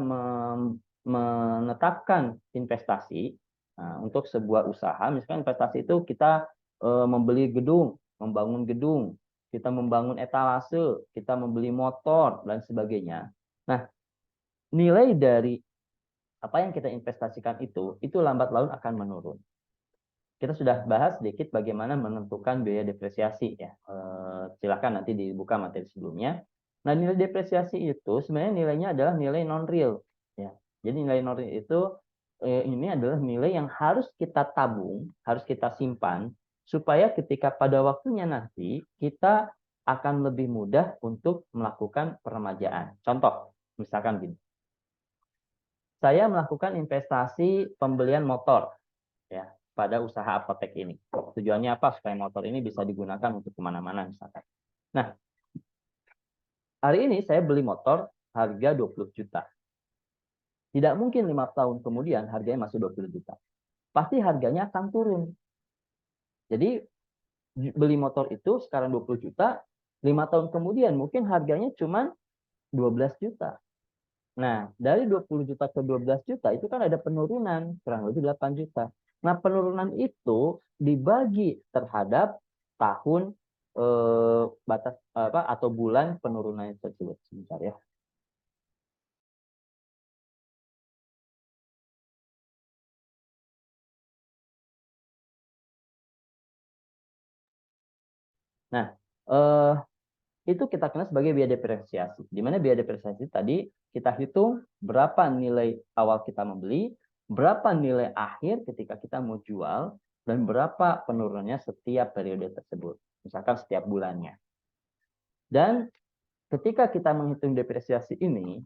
menetapkan investasi, nah, untuk sebuah usaha, misalkan investasi itu kita membeli gedung, membangun gedung, kita membangun etalase, kita membeli motor dan sebagainya. Nah, nilai dari apa yang kita investasikan itu lambat laun akan menurun. Kita sudah bahas sedikit bagaimana menentukan biaya depresiasi ya. Silakan nanti dibuka materi sebelumnya. Nah, nilai depresiasi itu sebenarnya nilainya adalah nilai non real ya. Jadi nilai non real itu ini adalah nilai yang harus kita tabung, harus kita simpan supaya ketika pada waktunya nanti kita akan lebih mudah untuk melakukan peremajaan. Contoh, misalkan gini. Saya melakukan investasi pembelian motor ya pada usaha apotek ini. Tujuannya apa? Supaya motor ini bisa digunakan untuk kemana-mana misalkan. Nah, hari ini saya beli motor harga 20 juta. Tidak mungkin 5 tahun kemudian harganya masih 20 juta. Pasti harganya akan turun. Jadi beli motor itu sekarang 20 juta, 5 tahun kemudian mungkin harganya cuma 12 juta. Nah, dari 20 juta ke 12 juta itu kan ada penurunan kurang lebih 8 juta. Nah, penurunan itu dibagi terhadap tahun batas apa atau bulan penurunan tersebut. Sebentar ya. Nah, eh, itu kita kenal sebagai biaya depresiasi. Di mana biaya depresiasi tadi kita hitung berapa nilai awal kita membeli, berapa nilai akhir ketika kita mau jual, dan berapa penurunannya setiap periode tersebut. Misalkan setiap bulannya. Dan ketika kita menghitung depresiasi ini,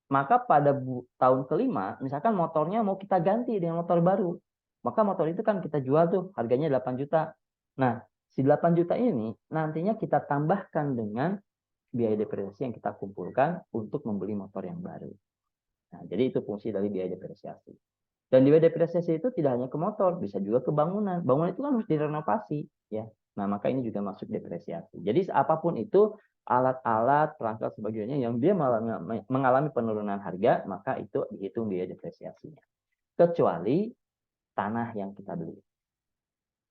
maka pada tahun kelima, misalkan motornya mau kita ganti dengan motor baru, maka motor itu kan kita jual tuh harganya 8 juta. Nah, si 8 juta ini nantinya kita tambahkan dengan biaya depresiasi yang kita kumpulkan untuk membeli motor yang baru. Nah, jadi itu fungsi dari biaya depresiasi. Dan biaya depresiasi itu tidak hanya ke motor, bisa juga ke bangunan. Bangunan itu kan harus direnovasi, ya. Nah, maka ini juga masuk depresiasi. Jadi apapun itu alat-alat, perangkat sebagainya yang dia mengalami penurunan harga, maka itu dihitung biaya depresiasinya. Kecuali tanah yang kita beli.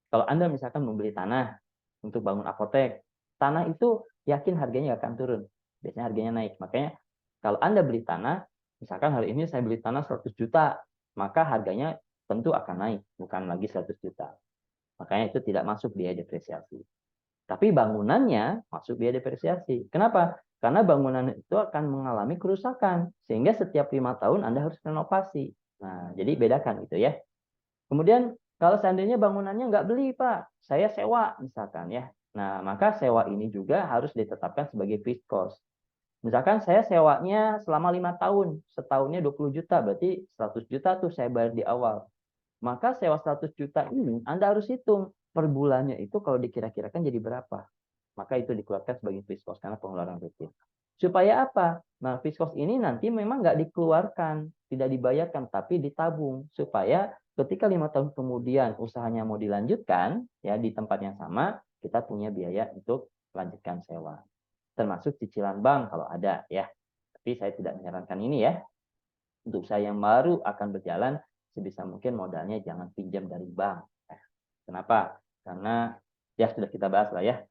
Kalau Anda misalkan membeli tanah untuk bangun apotek, tanah itu yakin harganya akan turun. Biasanya harganya naik. Makanya kalau Anda beli tanah, misalkan hari ini saya beli tanah 100 juta, maka harganya tentu akan naik, bukan lagi 100 juta. Makanya itu tidak masuk biaya depresiasi. Tapi bangunannya masuk biaya depresiasi. Kenapa? Karena bangunan itu akan mengalami kerusakan, sehingga setiap 5 tahun Anda harus renovasi. Nah, jadi bedakan gitu ya. Kemudian kalau seandainya bangunannya nggak beli, Pak, saya sewa misalkan ya. Nah, maka sewa ini juga harus ditetapkan sebagai fixed cost. Misalkan saya sewanya selama 5 tahun, setahunnya 20 juta, berarti 100 juta tuh saya bayar di awal. Maka sewa 100 juta ini Anda harus hitung per bulannya itu kalau dikira-kirakan jadi berapa. Maka itu dikeluarkan sebagai fixed cost karena pengeluaran rutin. Supaya apa? Nah, fixed cost ini nanti memang nggak dikeluarkan, tidak dibayarkan, tapi ditabung. Supaya ketika 5 tahun kemudian usahanya mau dilanjutkan, ya di tempat yang sama, kita punya biaya untuk lanjutkan sewa. Termasuk cicilan bank kalau ada ya. Tapi saya tidak menyarankan ini ya. Untuk usaha yang baru akan berjalan, sebisa mungkin modalnya jangan pinjam dari bank. Kenapa? Karena ya sudah kita bahas lah ya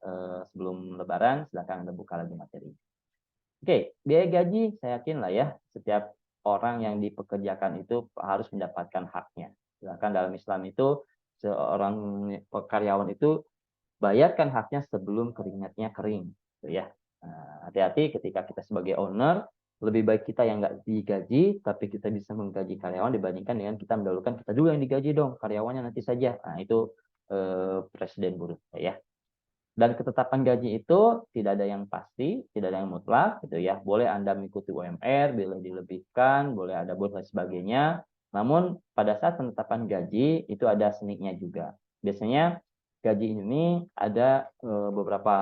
sebelum Lebaran, silakan Anda buka lagi materi. Oke, biaya gaji saya yakin lah ya setiap orang yang dipekerjakan itu harus mendapatkan haknya. Sedangkan dalam Islam itu seorang karyawan itu bayarkan haknya sebelum keringatnya kering, gitu ya. Hati-hati ketika kita sebagai owner, lebih baik kita yang nggak digaji, tapi kita bisa menggaji karyawan dibandingkan dengan kita mendahulukan kita dulu yang digaji dong, karyawannya nanti saja. Nah, itu presiden buruk ya. Dan ketetapan gaji itu tidak ada yang pasti, tidak ada yang mutlak, gitu ya. Boleh Anda mengikuti UMR, boleh dilebihkan, boleh ada bonus dan sebagainya. Namun pada saat penetapan gaji itu ada seniknya juga. Biasanya gaji ini ada beberapa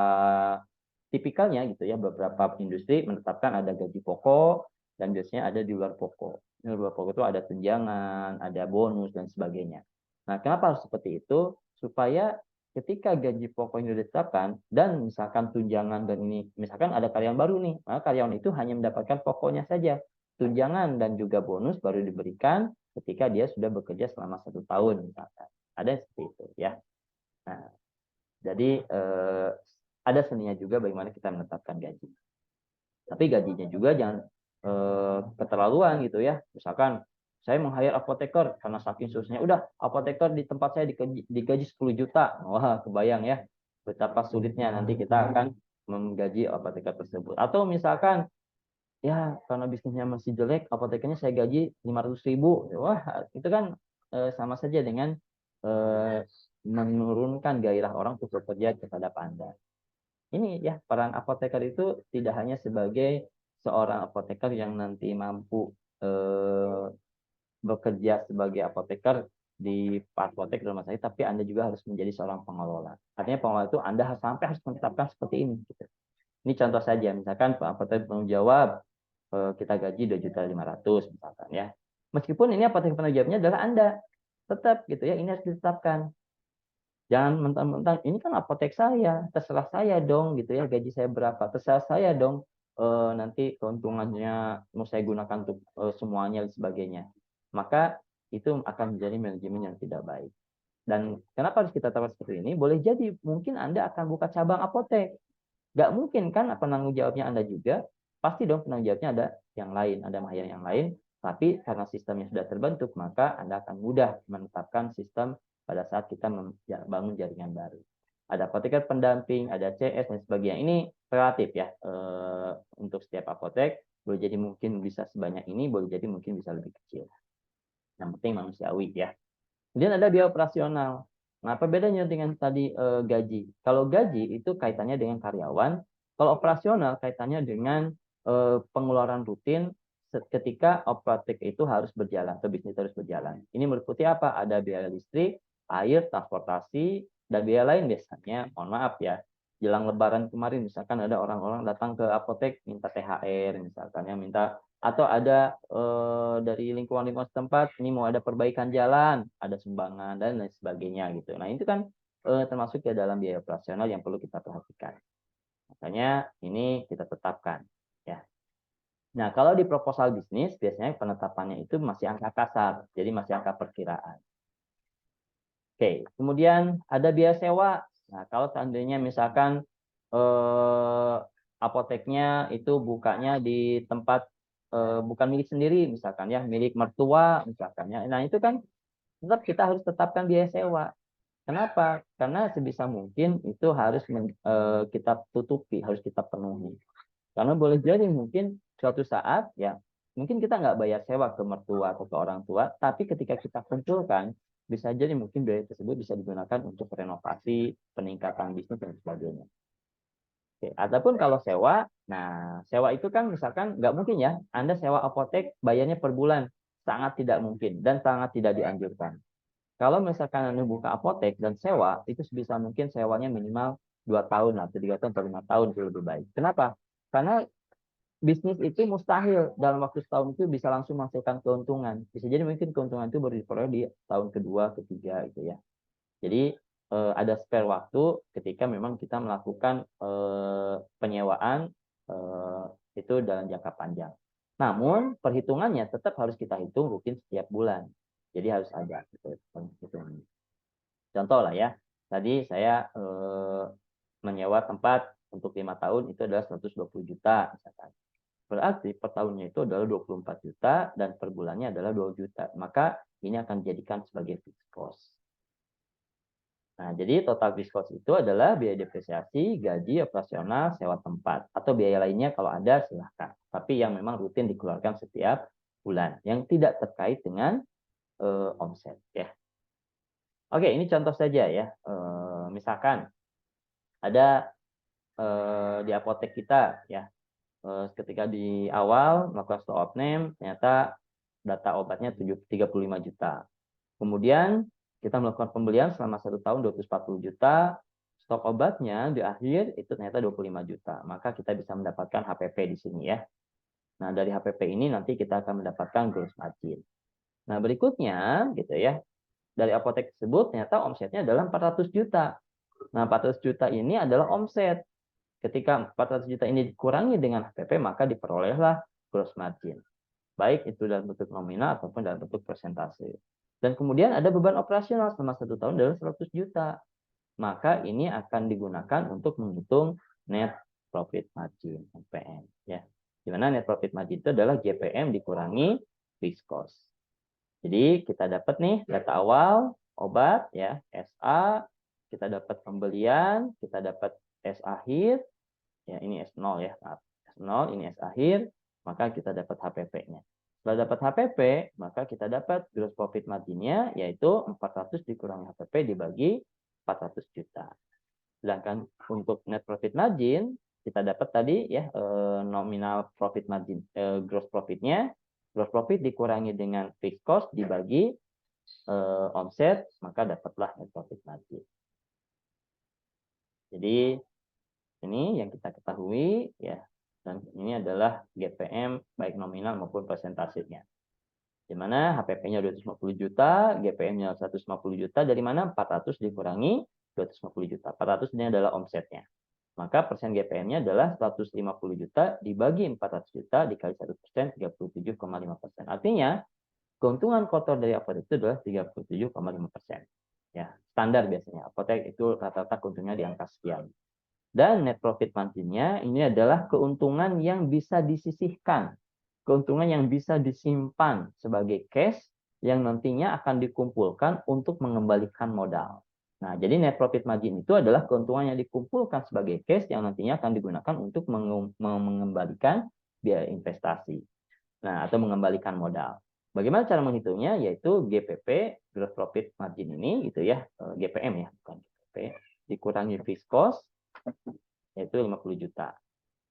tipikalnya gitu ya. Beberapa industri menetapkan ada gaji pokok dan biasanya ada di luar pokok. Di luar pokok itu ada tunjangan, ada bonus dan sebagainya. Nah, kenapa harus seperti itu? Supaya ketika gaji pokok ini ditetapkan dan misalkan tunjangan dan ini misalkan ada karyawan baru nih, maka karyawan itu hanya mendapatkan pokoknya saja. Tunjangan dan juga bonus baru diberikan ketika dia sudah bekerja selama 1 tahun misalkan. Ada seperti itu ya. Nah, jadi ada seninya juga bagaimana kita menetapkan gaji. Tapi gajinya juga jangan keterlaluan gitu ya. Misalkan saya meng-hire apoteker karena saking susahnya, udah apoteker di tempat saya digaji 10 juta. Wah, kebayang ya betapa sulitnya nanti kita akan menggaji apoteker tersebut. Atau misalkan ya karena bisnisnya masih jelek, apotekernya saya gaji 500.000. Wah, itu kan sama saja dengan menurunkan gairah orang untuk bekerja kepada Anda. Ini ya, peran apoteker itu tidak hanya sebagai seorang apoteker yang nanti mampu bekerja sebagai apoteker di apotek rumah sakit, tapi Anda juga harus menjadi seorang pengelola. Artinya pengelola itu Anda sampai harus menetapkan seperti ini. Gitu. Ini contoh saja, misalkan Pak Apoteker penanggung jawab kita gaji 2.500.000 misalkan ya. Meskipun ini apoteker penanggung jawabnya adalah Anda, tetap gitu ya, ini harus ditetapkan. Jangan mentang-mentang ini kan apotek saya, terserah saya dong gitu ya, gaji saya berapa, terserah saya dong nanti keuntungannya mau saya gunakan untuk semuanya dan sebagainya. Maka itu akan menjadi manajemen yang tidak baik. Dan kenapa harus kita tahu seperti ini? Boleh jadi mungkin Anda akan buka cabang apotek. Nggak mungkin kan penanggung jawabnya Anda juga, pasti dong penanggung jawabnya ada yang lain, ada mahir yang lain. Tapi karena sistemnya sudah terbentuk, maka Anda akan mudah menetapkan sistem pada saat kita membangun jaringan baru. Ada apoteker pendamping, ada CS dan sebagainya. Ini relatif ya untuk setiap apotek. Boleh jadi mungkin bisa sebanyak ini, boleh jadi mungkin bisa lebih kecil. Yang penting manusiawi ya. Kemudian ada biaya operasional. Nah, apa bedanya dengan tadi gaji? Kalau gaji itu kaitannya dengan karyawan, kalau operasional kaitannya dengan pengeluaran rutin ketika apotek itu harus berjalan, atau bisnis harus berjalan. Ini meliputi apa? Ada biaya listrik, air, transportasi, dan biaya lain biasanya. Mohon maaf ya, jelang Lebaran kemarin misalkan ada orang-orang datang ke apotek minta THR, misalkan ya minta, atau ada dari lingkungan-lingkungan setempat ini mau ada perbaikan jalan, ada sumbangan dan lain sebagainya gitu. Nah, itu kan termasuk ya dalam biaya operasional yang perlu kita perhatikan. Makanya ini kita tetapkan ya. Nah, kalau di proposal bisnis, biasanya penetapannya itu masih angka kasar, jadi masih angka perkiraan. Oke, kemudian ada biaya sewa. Nah, kalau seandainya misalkan apoteknya itu bukanya di tempat bukan milik sendiri, misalkan ya, milik mertua, misalkan ya. Nah, itu kan tetap kita harus tetapkan biaya sewa. Kenapa? Karena sebisa mungkin itu harus kita tutupi, harus kita penuhi. Karena boleh jadi mungkin suatu saat ya mungkin kita nggak bayar sewa ke mertua atau ke orang tua, tapi ketika kita kumpulkan bisa jadi mungkin biaya tersebut bisa digunakan untuk renovasi, peningkatan bisnis dan sebagainya. Oke, ataupun kalau sewa, nah sewa itu kan misalkan nggak mungkin ya, Anda sewa apotek bayarnya per bulan, sangat tidak mungkin dan sangat tidak dianjurkan. Kalau misalkan Anda buka apotek dan sewa, itu sebisa mungkin sewanya minimal 2 tahun atau 3 tahun atau 5 tahun itu lebih baik. Kenapa? Karena bisnis itu mustahil dalam waktu setahun itu bisa langsung menghasilkan keuntungan. Bisa jadi mungkin keuntungan itu baru diperoleh di tahun kedua, ketiga gitu ya. Jadi ada spare waktu ketika memang kita melakukan penyewaan itu dalam jangka panjang. Namun perhitungannya tetap harus kita hitung rutin setiap bulan. Jadi harus ada gitu, perhitungannya. Contoh lah ya, tadi saya menyewa tempat untuk 5 tahun itu adalah 120 juta misalkan. Berarti per tahunnya itu adalah 24 juta dan per bulannya adalah 2 juta. Maka ini akan dijadikan sebagai fixed cost. Nah, jadi total fixed cost itu adalah biaya depresiasi, gaji operasional, sewa tempat, atau biaya lainnya kalau ada silahkan. Tapi yang memang rutin dikeluarkan setiap bulan, yang tidak terkait dengan omset. Ya. Oke, ini contoh saja ya. Misalkan ada di apotek kita ya, ketika di awal melakukan store of name, ternyata data obatnya 35 juta. Kemudian kita melakukan pembelian selama 1 tahun 240 juta, stok obatnya di akhir itu ternyata 25 juta. Maka kita bisa mendapatkan HPP di sini ya. Nah, dari HPP ini nanti kita akan mendapatkan gross margin. Nah, berikutnya gitu ya. Dari apotek tersebut ternyata omsetnya adalah 400 juta. Nah, 400 juta ini adalah omset. Ketika 400 juta ini dikurangi dengan HPP, maka diperolehlah gross margin. Baik itu dalam bentuk nominal ataupun dalam bentuk persentase. Dan kemudian ada beban operasional selama 1 tahun adalah 100 juta. Maka ini akan digunakan untuk menghitung net profit margin, NPM. Ya. Di mana net profit margin itu adalah GPM dikurangi fixed cost. Jadi kita dapat nih data awal, obat, ya, SA, kita dapat pembelian, kita dapat S akhir, ya ini S0 ya, S0, ini S akhir, maka kita dapat HPP-nya. Setelah dapat HPP, maka kita dapat gross profit margin-nya, yaitu 400 dikurangi HPP dibagi 400 juta. Sedangkan untuk net profit margin, kita dapat tadi ya nominal profit margin, gross profit-nya, gross profit dikurangi dengan fixed cost dibagi omset, maka dapatlah net profit margin. Jadi ini yang kita ketahui ya, dan ini adalah GPM baik nominal maupun persentasenya. Di mana HPP-nya 250 juta, GPM-nya 150 juta, dari mana 400 dikurangi 250 juta. 400 ini adalah omsetnya. Maka persen GPM-nya adalah 150 juta dibagi 400 juta dikali 1%, 37,5%. Artinya, keuntungan kotor dari apotek itu adalah 37,5%. Ya, standar biasanya. Apotek itu rata-rata keuntungannya di angka sekian. Dan net profit margin-nya ini adalah keuntungan yang bisa disisihkan. Keuntungan yang bisa disimpan sebagai cash yang nantinya akan dikumpulkan untuk mengembalikan modal. Nah, jadi net profit margin itu adalah keuntungan yang dikumpulkan sebagai cash yang nantinya akan digunakan untuk mengembalikan biaya investasi. Nah, atau mengembalikan modal. Bagaimana cara menghitungnya? Yaitu GPP, gross profit margin ini gitu ya, GPM ya, bukan GPP, dikurangi fixed cost, yaitu 50 juta.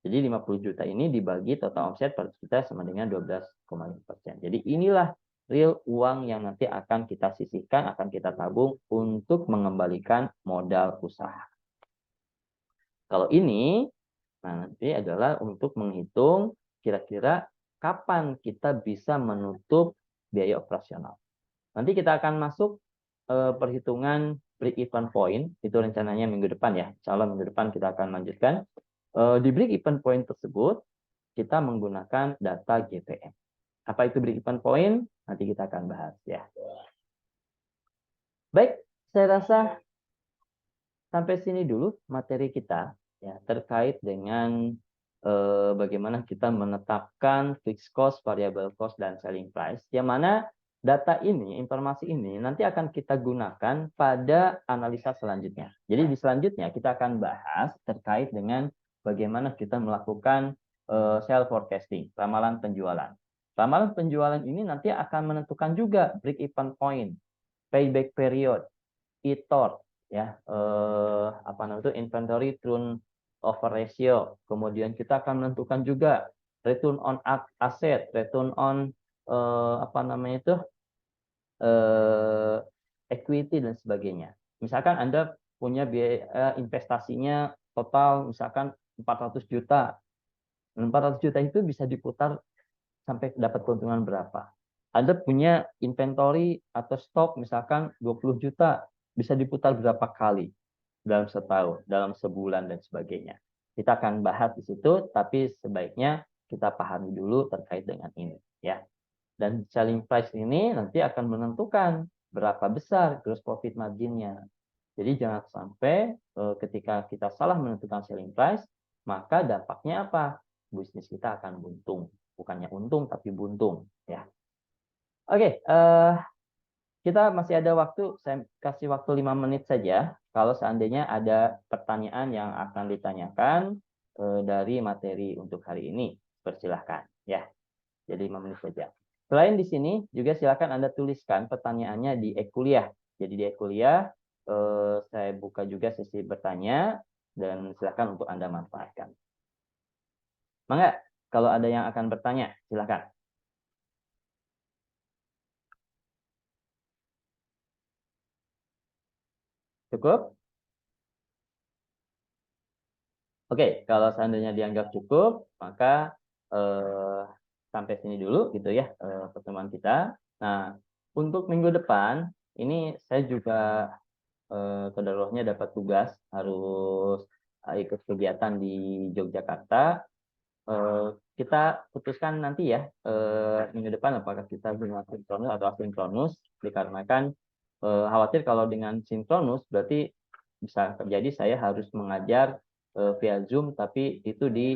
Jadi 50 juta ini dibagi total omset per juta sama dengan 12,5%. Jadi inilah real uang yang nanti akan kita sisihkan, akan kita tabung untuk mengembalikan modal usaha. Kalau ini, nah nanti adalah untuk menghitung kira-kira kapan kita bisa menutup biaya operasional. Nanti kita akan masuk perhitungan break-even point, itu rencananya minggu depan ya. Insya Allah minggu depan kita akan lanjutkan. Di break-even point tersebut, kita menggunakan data GPM. Apa itu break-even point? Nanti kita akan bahas ya. Baik, saya rasa sampai sini dulu materi kita ya terkait dengan bagaimana kita menetapkan fixed cost, variable cost, dan selling price. Yang mana data ini, informasi ini nanti akan kita gunakan pada analisa selanjutnya. Jadi di selanjutnya kita akan bahas terkait dengan bagaimana kita melakukan sales forecasting, ramalan penjualan. Ramalan penjualan ini nanti akan menentukan juga break-even point, payback period, ITOR, ya, apa namanya itu inventory turnover ratio. Kemudian kita akan menentukan juga return on asset, return on apa namanya itu equity dan sebagainya. Misalkan Anda punya biaya investasinya total misalkan 400 juta. 400 juta itu bisa diputar sampai dapat keuntungan berapa. Anda punya inventory atau stok misalkan 20 juta, bisa diputar berapa kali dalam setahun, dalam sebulan, dan sebagainya. Kita akan bahas di situ, tapi sebaiknya kita pahami dulu terkait dengan ini, ya. Dan selling price ini nanti akan menentukan berapa besar gross profit margin-nya. Jadi jangan sampai ketika kita salah menentukan selling price, maka dampaknya apa? Bisnis kita akan buntung. Bukannya untung, tapi buntung, ya. Oke, kita masih ada waktu, saya kasih waktu 5 menit saja. Kalau seandainya ada pertanyaan yang akan ditanyakan dari materi untuk hari ini, persilahkan, ya. Jadi 5 menit saja. Selain di sini, juga silakan Anda tuliskan pertanyaannya di e-kuliah. Jadi di e-kuliah, saya buka juga sesi bertanya, dan silakan untuk Anda manfaatkan. Mangga, kalau ada yang akan bertanya, silakan. Cukup? Oke, kalau seandainya dianggap cukup, maka sampai sini dulu gitu ya pertemuan kita. Nah, untuk minggu depan, ini saya juga kodarohnya dapat tugas harus ikut kegiatan di Yogyakarta. Kita putuskan nanti ya minggu depan apakah kita dengan sinkronus atau asinkronus, dikarenakan khawatir kalau dengan sinkronus berarti bisa terjadi saya harus mengajar via Zoom, tapi itu di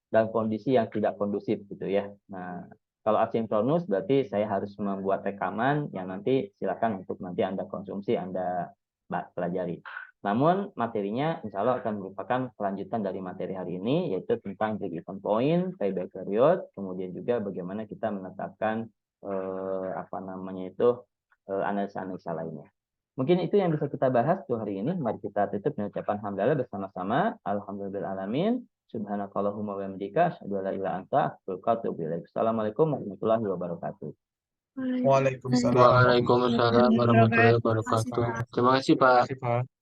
dalam kondisi yang tidak kondusif gitu ya. Nah, kalau asinkronus berarti saya harus membuat rekaman yang nanti silakan untuk nanti Anda konsumsi, Anda pelajari. Namun materinya insya Allah akan merupakan kelanjutan dari materi hari ini, yaitu tentang break-even point, payback period, kemudian juga bagaimana kita menetapkan analisa-analisa lainnya. Mungkin itu yang bisa kita bahas tuh hari ini. Mari kita tutup dengan ucapan hamdalah bersama-sama. Alhamdulillahirrahmanirrahim. Subhanakallahumma wa bihamdika asyhadu an la ilaha illa anta astaghfiruka wa atubu ilaik. Assalamualaikum warahmatullahi wabarakatuh. Waalaikumsalam Waalaikumsalam warahmatullahi wabarakatuh. Terima kasih, Pak.